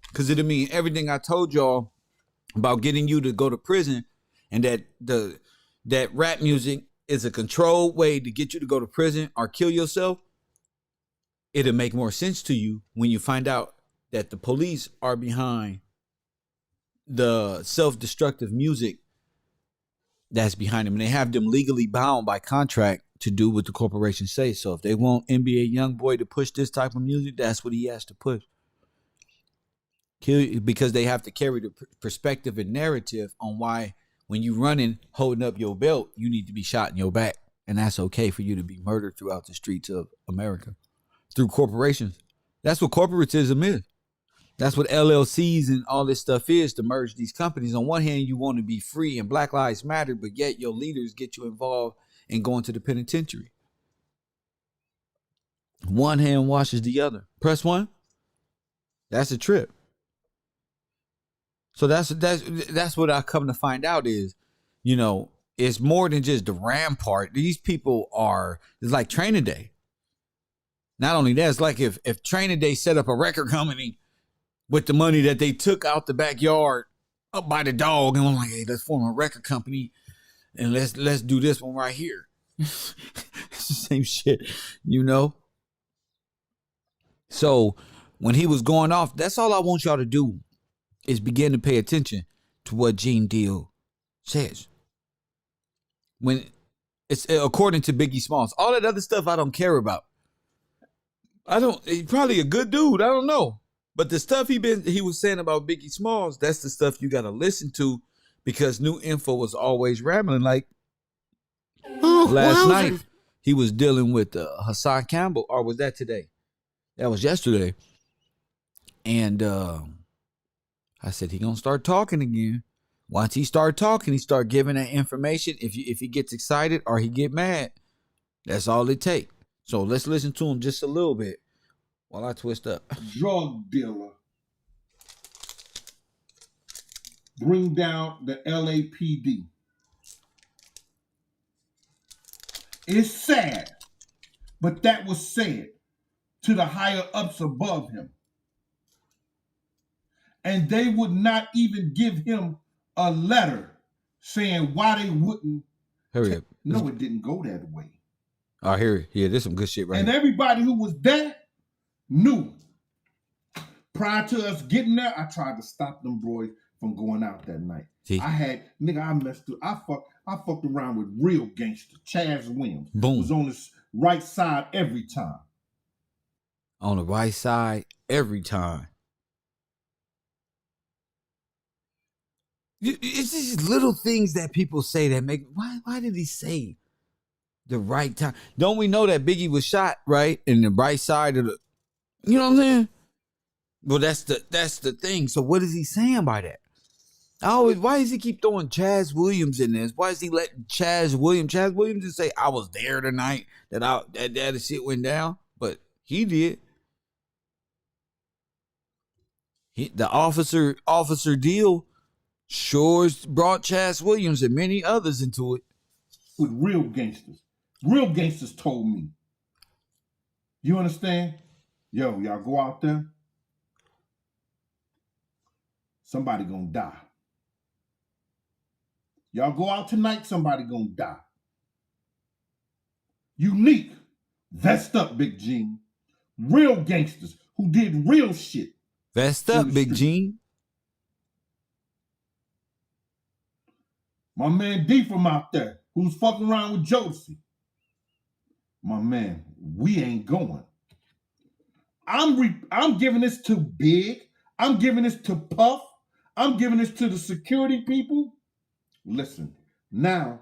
Because it'll mean everything I told y'all about getting you to go to prison and that rap music is a controlled way to get you to go to prison or kill yourself. It'll make more sense to you when you find out that the police are behind the self-destructive music that's behind them. And they have them legally bound by contract to do what the corporation says. So if they want NBA Youngboy to push this type of music, that's what he has to push. Because they have to carry the perspective and narrative on why when you running, holding up your belt, you need to be shot in your back. And that's okay for you to be murdered throughout the streets of America through corporations. That's what corporatism is. That's what LLCs and all this stuff is, to merge these companies. On one hand, you want to be free and Black Lives Matter, but yet your leaders get you involved in going to the penitentiary. One hand washes the other. Press one. That's a trip. So that's what I come to find out is, you know, it's more than just the rampart. These people it's like Training Day. Not only that, it's like if Training Day set up a record company with the money that they took out the backyard up by the dog and was like, hey, let's form a record company and let's do this one right here. It's the same shit, you know? So when he was going off, that's all I want y'all to do is begin to pay attention to what Gene Deal says. When it's according to Biggie Smalls, all that other stuff I don't care about. He's probably a good dude. I don't know. But the stuff he was saying about Biggie Smalls, that's the stuff you got to listen to, because new info was always rambling. Like last night, he was dealing with Hassan Campbell, or was that today? That was yesterday. And I said, he going to start talking again. Once he start talking, he start giving that information. If he gets excited or he get mad, that's all it takes. So let's listen to him just a little bit while I twist up. Drug dealer bring down the LAPD. It's sad, but that was said to the higher ups above him. And they would not even give him a letter saying why they wouldn't. Hurry up. No, it didn't go that way. Oh, here. Yeah, there's some good shit right And here. everybody who was there knew. Prior to us getting there, I tried to stop them boys from going out that night. See? I messed up. I fucked around with real gangster. Chaz Williams. Boom. Was on the right side every time. On the right side every time. It's these little things that people say that make, why did he say the right time? Don't we know that Biggie was shot, right? In the right side of the, you know what I'm saying? Well, that's the thing. So what is he saying by that? Why does he keep throwing Chaz Williams in this? Why is he letting Chaz Williams just say, I was there tonight, that shit went down? But he did. The officer deal sure brought Chaz Williams and many others into it. With real gangsters. Real gangsters told me. You understand? Yo, y'all go out there. Somebody gonna die. Y'all go out tonight, somebody gonna die. Unique. Vest up, Big Gene. Real gangsters who did real shit. Vest up, Big Gene. My man D from out there, who's fucking around with Josie. My man, we ain't going. I'm giving this to Big. I'm giving this to Puff. I'm giving this to the security people. Listen, now.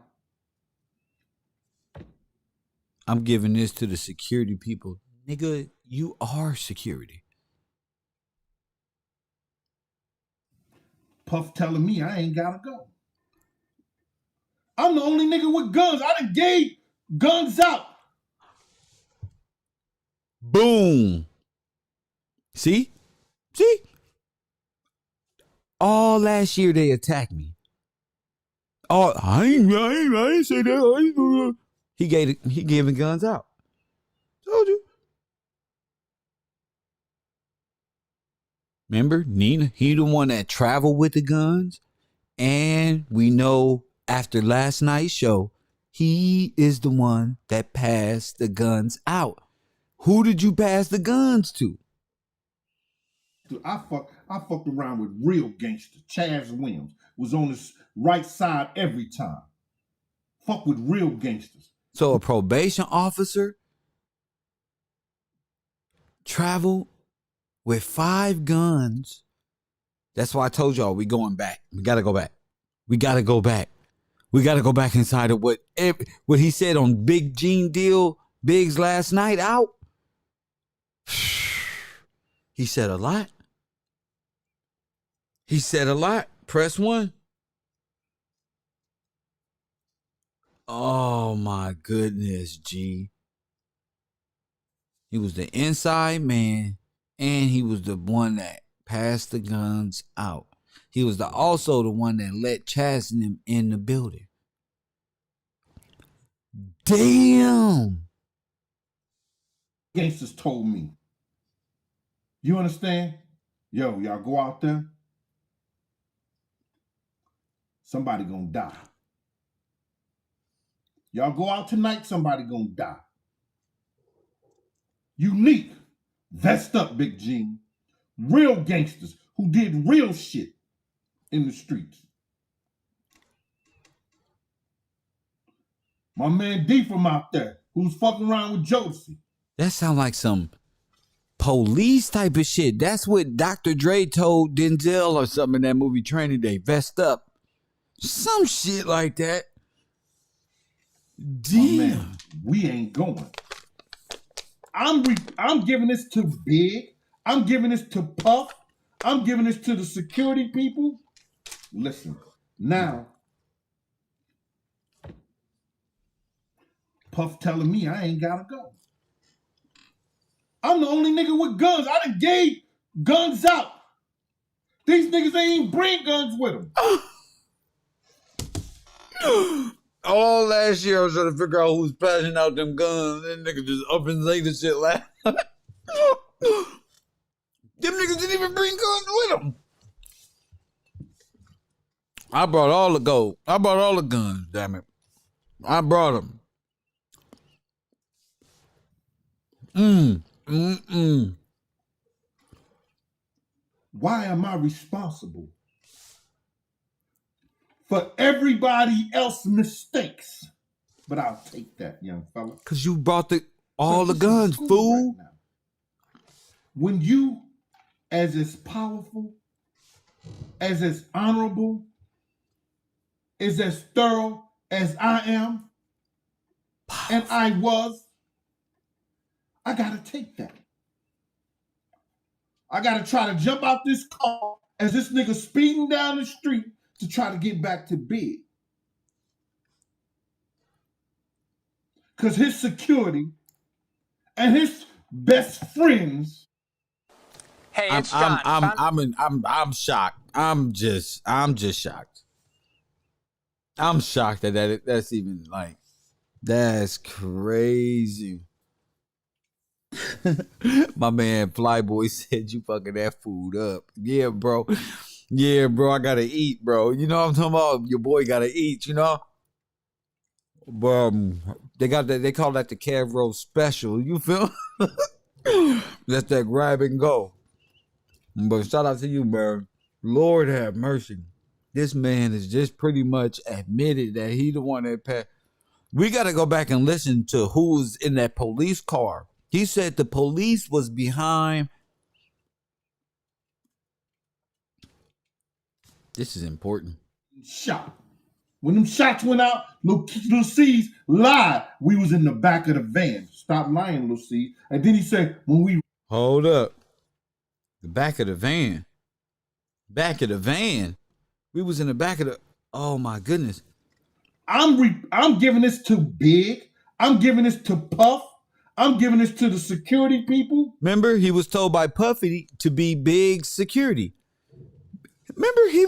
I'm giving this to the security people. Nigga, you are security. Puff telling me I ain't gotta go. I'm the only nigga with guns. I done gave guns out. Boom. See? All last year they attacked me. Oh, I ain't say that. He giving guns out. Told you. Remember, Nina, he the one that traveled with the guns. And we know after last night's show, he is the one that passed the guns out. Who did you pass the guns to? I fucked around with real gangster. Chaz Williams was on his right side every time. Fuck with real gangsters. So a probation officer traveled with 5 guns. That's why I told y'all we going back. We gotta go back. We gotta go back. We gotta go back inside of what he said on Big Gene Deal Biggs last night out. He said a lot. He said a lot. Press 1. Oh my goodness, G. He was the inside man, and he was the one that passed the guns out. He was also the one that let Chaz and them in the building. Damn. Gangsters told me. You understand? Yo, y'all go out there. Somebody gonna die. Y'all go out tonight, somebody gonna die. Unique. Vest up, Big Gene. Real gangsters who did real shit in the streets. My man D from out there, who's fucking around with Josie. That sound like some police type of shit. That's what Dr. Dre told Denzel or something in that movie Training Day. Vest up. Some shit like that. Damn. Man, we ain't going. I'm giving this to Big. I'm giving this to Puff. I'm giving this to the security people. Listen, now, Puff telling me I ain't gotta go. I'm the only nigga with guns. I done gave guns out. These niggas ain't even bring guns with them. All last year I was trying to figure out who's passing out them guns. That nigga just up and say the shit last. Them niggas didn't even bring guns with them. I brought all the gold. I brought all the guns, damn it. I brought them. Why am I responsible for everybody else's mistakes? But I'll take that, young fella. Because you brought all the guns, fool. Right, when you, as powerful, as honorable, as thorough as I am, and I was, I gotta take that. I gotta try to jump out this car as this nigga speeding down the street to try to get back to Big. Cause his security and his best friends. Hey, it's John. I'm shocked. I'm just shocked. I'm shocked that that's even like, that's crazy. My man Flyboy said you fucking that food up. Yeah, bro. Yeah, bro, I gotta eat, bro. You know what I'm talking about? Your boy gotta eat, you know? But they call that the Cav Roast special. You feel? That's that grab and go. But shout out to you, man. Lord have mercy. This man is just pretty much admitted that he the one that passed. We got to go back and listen to who was in that police car. He said the police was behind. This is important. Shot. When them shots went out, Lil C's lied. We was in the back of the van. Stop lying, Lil C. And then he said, when we... Hold up. The back of the van. Back of the van. We was in the back of the... Oh, my goodness. I'm giving this to Big. I'm giving this to Puff. I'm giving this to the security people. Remember, he was told by Puffy to be Big security. Remember, he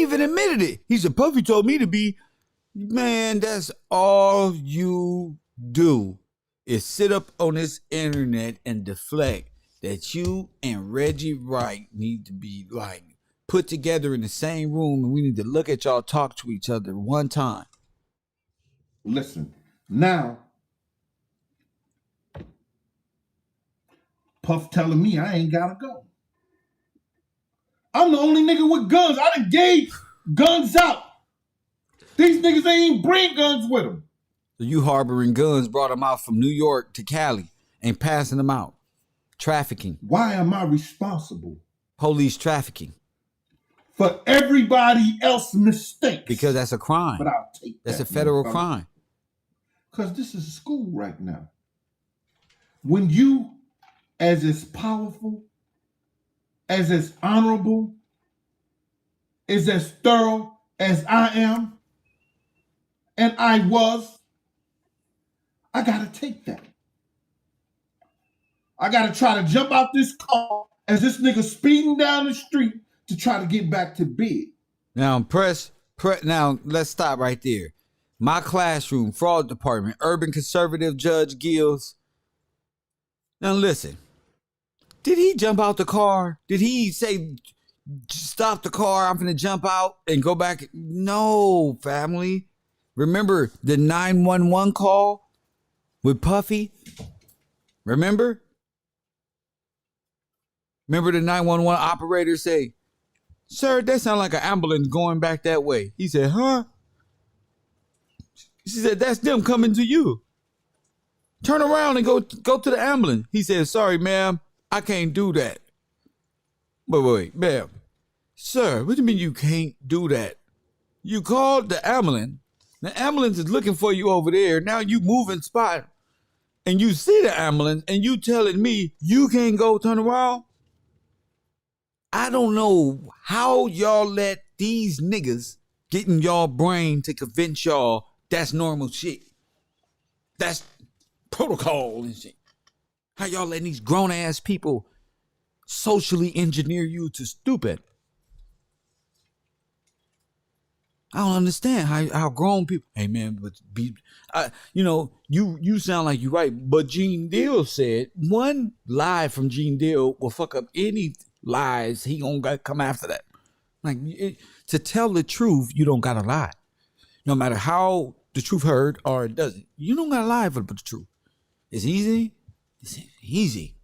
even admitted it. He said, Puffy told me to be. Man, that's all you do is sit up on this internet and deflect that you and Reggie Wright need to be like put together in the same room, and we need to look at y'all talk to each other one time. Listen, now, Puff telling me I ain't gotta go. I'm the only nigga with guns. I done gave guns out. These niggas ain't even bring guns with them. So you harboring guns brought them out from New York to Cali and passing them out. Trafficking. Why am I responsible? Police trafficking. For everybody else's mistakes. Because that's a crime. But I'll take that. That's a federal crime. Because this is school right now. When you, as powerful, as honorable, as thorough as I am, and I was, I gotta take that. I gotta try to jump out this car as this nigga speeding down the street to try to get back to bed. Now, now let's stop right there. My classroom, fraud department, urban conservative Judge Gills. Now listen, did he jump out the car? Did he say, stop the car, I'm gonna jump out and go back? No, family. Remember the 911 call with Puffy? Remember? Remember the 911 operator say, sir, that sounds like an ambulance going back that way. He said, huh? She said, that's them coming to you. Turn around and go to the ambulance. He said, sorry, ma'am, I can't do that. Wait, ma'am. Sir, what do you mean you can't do that? You called the ambulance. The ambulance is looking for you over there. Now you moving spot. And you see the ambulance and you telling me you can't go turn around? I don't know how y'all let these niggas get in y'all brain to convince y'all that's normal shit. That's protocol and shit. How y'all letting these grown ass people socially engineer you to stupid? I don't understand how grown people. Hey man, but you sound like you're right. But Gene Deal said one lie from Gene Deal will fuck up any lies. He gonna come after that. Like to tell the truth, you don't gotta lie. No matter how the truth heard or it doesn't, you don't gotta lie for the truth. It's easy. It's easy.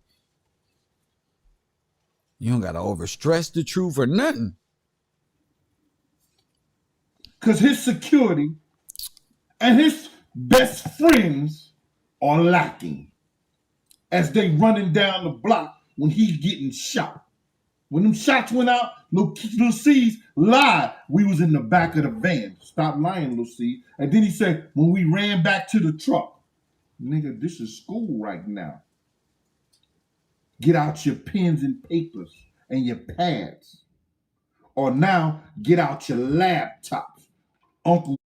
You don't gotta overstress the truth or nothing. Because his security and his best friends are lacking as they running down the block when he's getting shot. When them shots went out, Lil C's lied. We was in the back of the van. Stop lying, Lil C. And then he said, when we ran back to the truck. Nigga, this is school right now. Get out your pens and papers and your pads. Or now, get out your laptops. Uncle.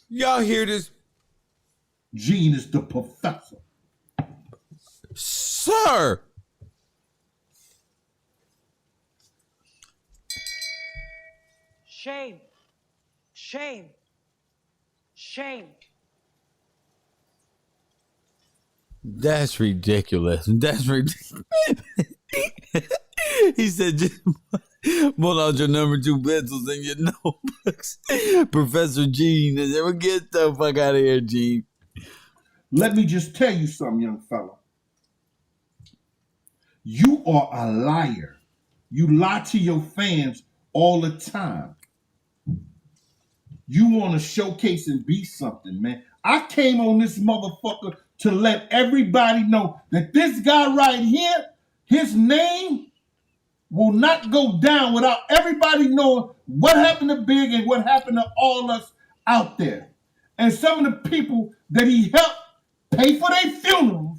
Y'all hear this? Gene is the professor. Sir! Shame. Shame. Shame. That's ridiculous. That's ridiculous. He said, just pull out your number 2 pencils and your notebooks. Professor Gene. I said, well, get the fuck out of here, Gene. Let me just tell you something, young fella. You are a liar. You lie to your fans all the time. You want to showcase and be something, man. I came on this motherfucker to let everybody know that this guy right here, his name will not go down without everybody knowing what happened to Big and what happened to all us out there. And some of the people that he helped pay for their funerals,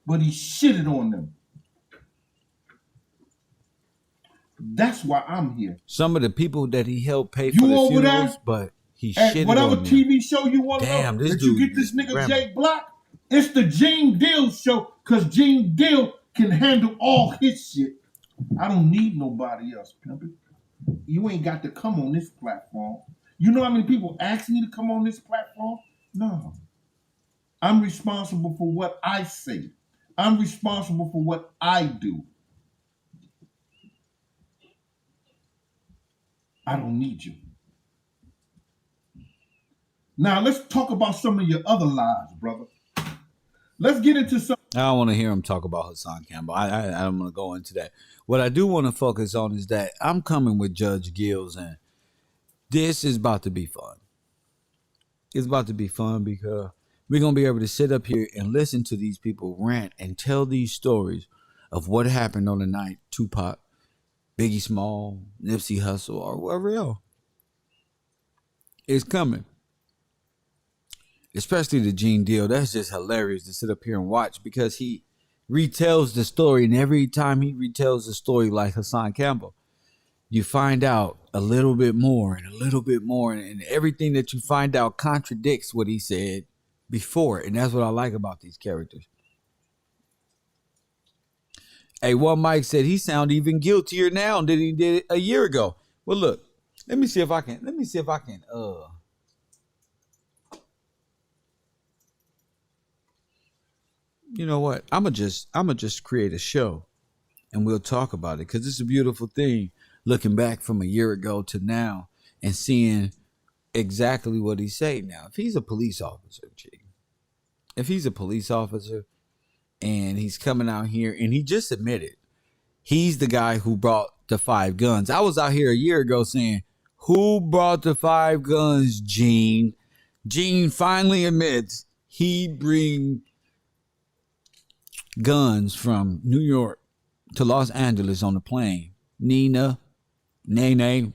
but he shitted on them. That's why I'm here. Some of the people that he helped pay for the funerals, but he shitted on whatever them. TV show you want to know, this that dude you get this nigga Jake Black, it's the Gene Deal show, because Gene Deal can handle all his shit. I don't need nobody else, pimpin'. You ain't got to come on this platform. You know how many people ask me to come on this platform? No. I'm responsible for what I say. I'm responsible for what I do. I don't need you. Now, let's talk about some of your other lies, brother. Let's get into some. I don't want to hear him talk about Hassan Campbell. I don't want to go into that. What I do want to focus on is that I'm coming with Judge Gills, and This is about to be fun. It's about to be fun because we're going to be able to sit up here and listen to these people rant and tell these stories of what happened on the night Tupac, Biggie Small, Nipsey Hussle, or whoever else is coming. Especially the Gene Deal. That's just hilarious to sit up here and watch because he retells the story, and every time he retells the story like Hassan Campbell, you find out a little bit more and a little bit more, and everything that you find out contradicts what he said before, and that's what I like about these characters. Hey, one Mike said he sound even guiltier now than he did a year ago. Well, look, let me see if I can. You know what? I'ma just create a show, and we'll talk about it because it's a beautiful thing. Looking back from a year ago to now and seeing exactly what he's saying now. If he's a police officer, if he's a police officer and he's coming out here and he just admitted he's the guy who brought the 5 guns. I was out here a year ago saying, who brought the 5 guns, Gene? Gene finally admits he bring guns from New York to Los Angeles on the plane. Nina, Nene,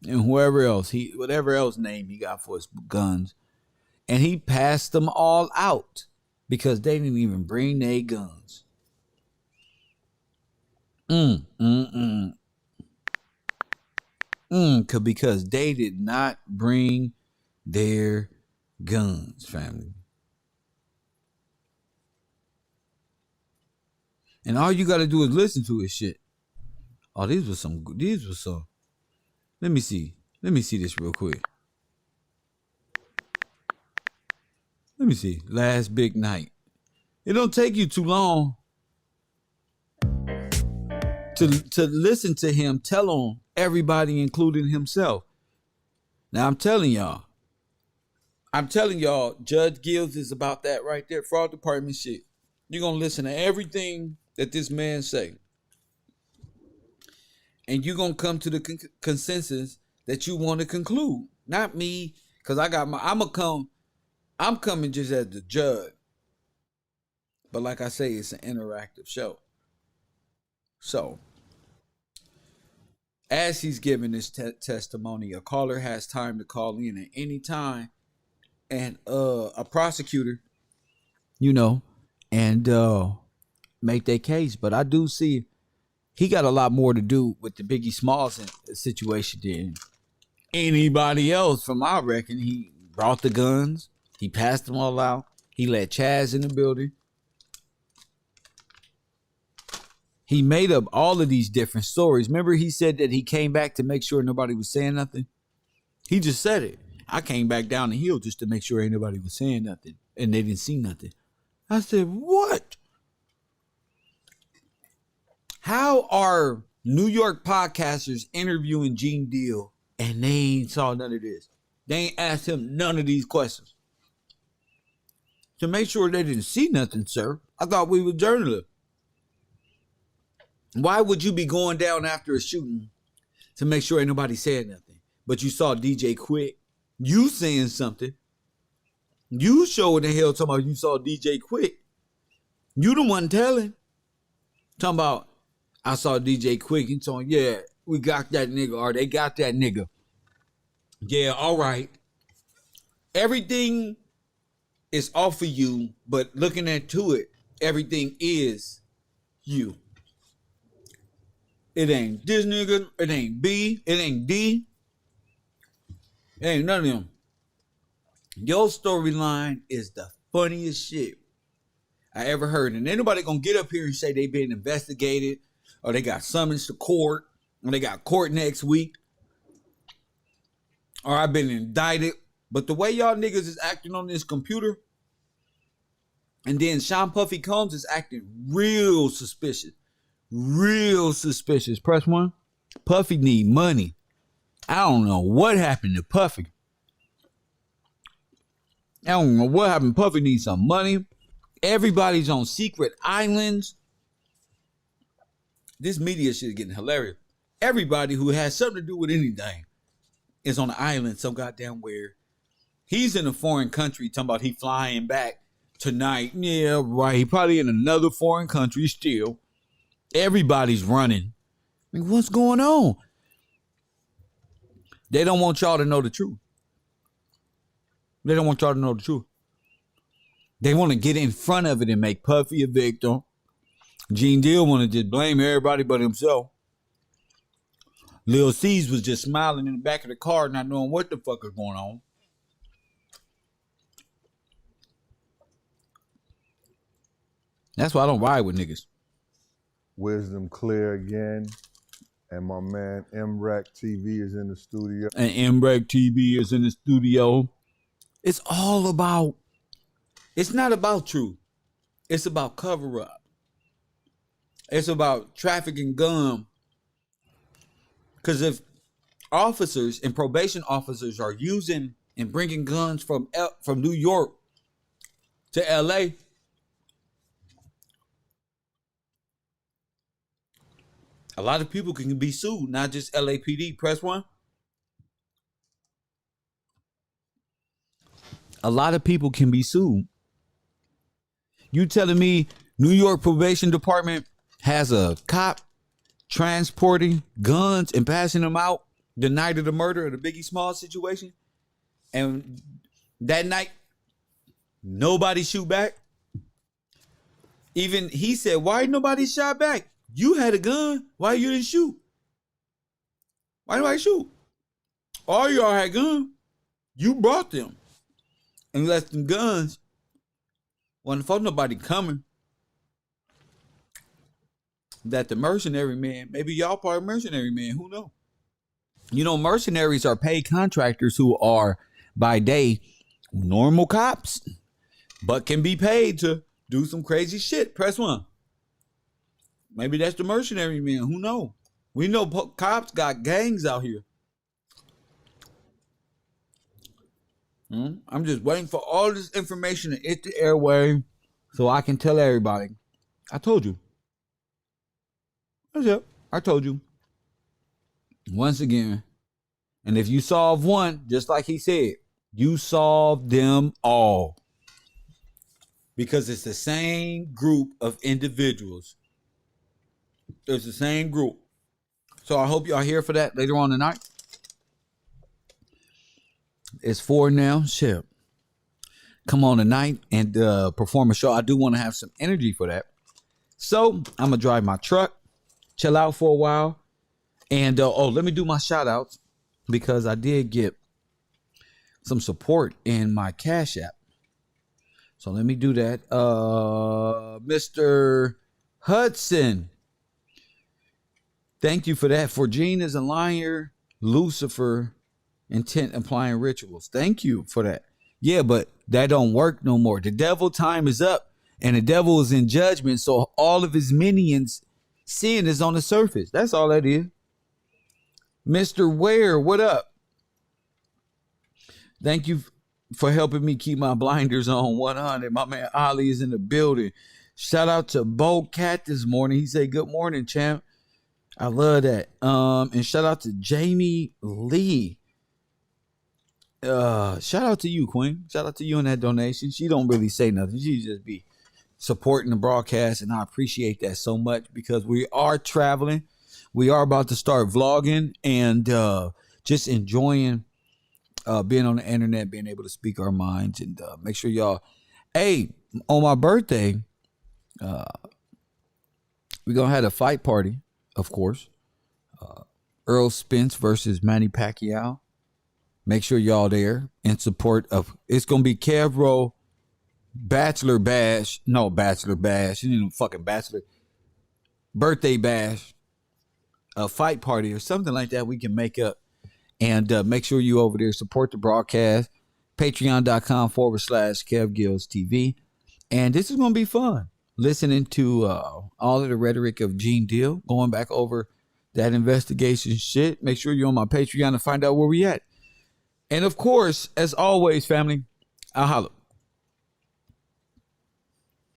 and whoever else, whatever else name he got for his guns. And he passed them all out because they didn't even bring their guns. Because they did not bring their guns, family. And all you got to do is listen to his shit. Oh, these were some. Let me see this real quick. Let me see. Last big night. It don't take you too long to listen to him tell on everybody, including himself. Now I'm telling y'all, Judge Gibbs is about that right there. Fraud department shit. You're going to listen to everything that this man say. And you're going to come to the consensus that you want to conclude. Not me, because I'm coming just as the judge. But like I say, it's an interactive show. So, as he's giving his testimony, a caller has time to call in at any time. And a prosecutor, and make their case. But I do see he got a lot more to do with the Biggie Smalls situation than anybody else. From I reckon, he brought the guns. He passed them all out. He let Chaz in the building. He made up all of these different stories. Remember he said that he came back to make sure nobody was saying nothing? He just said it. I came back down the hill just to make sure ain't nobody was saying nothing. And they didn't see nothing. I said, what? How are New York podcasters interviewing Gene Deal and they ain't saw none of this? They ain't asked him none of these questions. To make sure they didn't see nothing, sir. I thought we were journalists. Why would you be going down after a shooting to make sure ain't nobody said nothing? But you saw DJ Quick. You saying something. You showing the hell talking about you saw DJ Quick. You the one telling. Talking about, I saw DJ Quick. And talking, yeah, we got that nigga, or they got that nigga. Yeah, all right. Everything is off of you, but looking into it, everything is you. It ain't this nigga, it ain't B, it ain't D. It ain't none of them. Your storyline is the funniest shit I ever heard. And anybody gonna get up here and say they been investigated, or they got summons to court, or they got court next week, or I've been indicted. But the way y'all niggas is acting on this computer, and then Sean Puffy Combs is acting real suspicious. Real suspicious. Press 1. Puffy need money. I don't know what happened to Puffy. I don't know what happened. Puffy needs some money. Everybody's on secret islands. This media shit is getting hilarious. Everybody who has something to do with anything is on an island so goddamn where he's in a foreign country talking about he flying back tonight. Yeah, right. He probably in another foreign country still. Everybody's running. I mean, what's going on? They don't want y'all to know the truth. They don't want y'all to know the truth. They want to get in front of it and make Puffy a victim. Gene Deal want to just blame everybody but himself. Lil C's was just smiling in the back of the car, not knowing what the fuck is going on. That's why I don't ride with niggas. Wisdom Clear again. And my man MREC TV is in the studio. And MREC TV is in the studio. It's all about, it's not about truth. It's about cover up. It's about trafficking gun. Because if officers and probation officers are using and bringing guns from New York to LA, a lot of people can be sued, not just LAPD. Press 1. A lot of people can be sued. You telling me New York Probation Department has a cop transporting guns and passing them out the night of the murder of the Biggie Smalls situation, and that night nobody shoot back? Even he said, why nobody shot back? You had a gun. Why you didn't shoot? Why nobody shoot? All y'all had guns. You brought them. And left them guns. Wasn't for nobody coming. That the mercenary man, maybe y'all part of mercenary man, who knows? You know, mercenaries are paid contractors who are by day normal cops, but can be paid to do some crazy shit. Press 1. Maybe that's the mercenary man. Who knows? We know cops got gangs out here. I'm just waiting for all this information to hit the airway so I can tell everybody. I told you. That's it. I told you. Once again. And if you solve one, just like he said, you solve them all. Because it's the same group of individuals. It's the same group. So I hope y'all here for that later on tonight. It's 4 now. Shit. Come on tonight and perform a show. I do want to have some energy for that. So I'm going to drive my truck, chill out for a while. And let me do my shout outs because I did get some support in my Cash App. So let me do that. Mr. Hudson. Thank you for that. For Gene is a liar, Lucifer, intent applying rituals. Thank you for that. Yeah, but that don't work no more. The devil time is up and the devil is in judgment. So all of his minions, sin is on the surface. That's all that is. Mr. Ware, what up? Thank you for helping me keep my blinders on 100. My man Ali is in the building. Shout out to Bo Cat this morning. He said, good morning, champ. I love that. And shout out to Jamie Lee. Shout out to you, Queen. Shout out to you in that donation. She don't really say nothing. She just be supporting the broadcast, and I appreciate that so much because we are traveling. We are about to start vlogging and just enjoying being on the internet, being able to speak our minds, and make sure y'all. Hey, on my birthday, we're gonna have a fight party, of course. Earl Spence versus Manny Pacquiao. Make sure y'all there in support of. It's gonna be Kevro Bachelor Bash. No, Bachelor Bash. You need a fucking Bachelor Birthday Bash. A fight party or something like that we can make up. And make sure you over there support the broadcast. Patreon.com/KevGillsTV. And this is going to be fun. Listening to all of the rhetoric of Gene Deal. Going back over that investigation shit. Make sure you're on my Patreon to find out where we at. And of course, as always, family, I'll holla.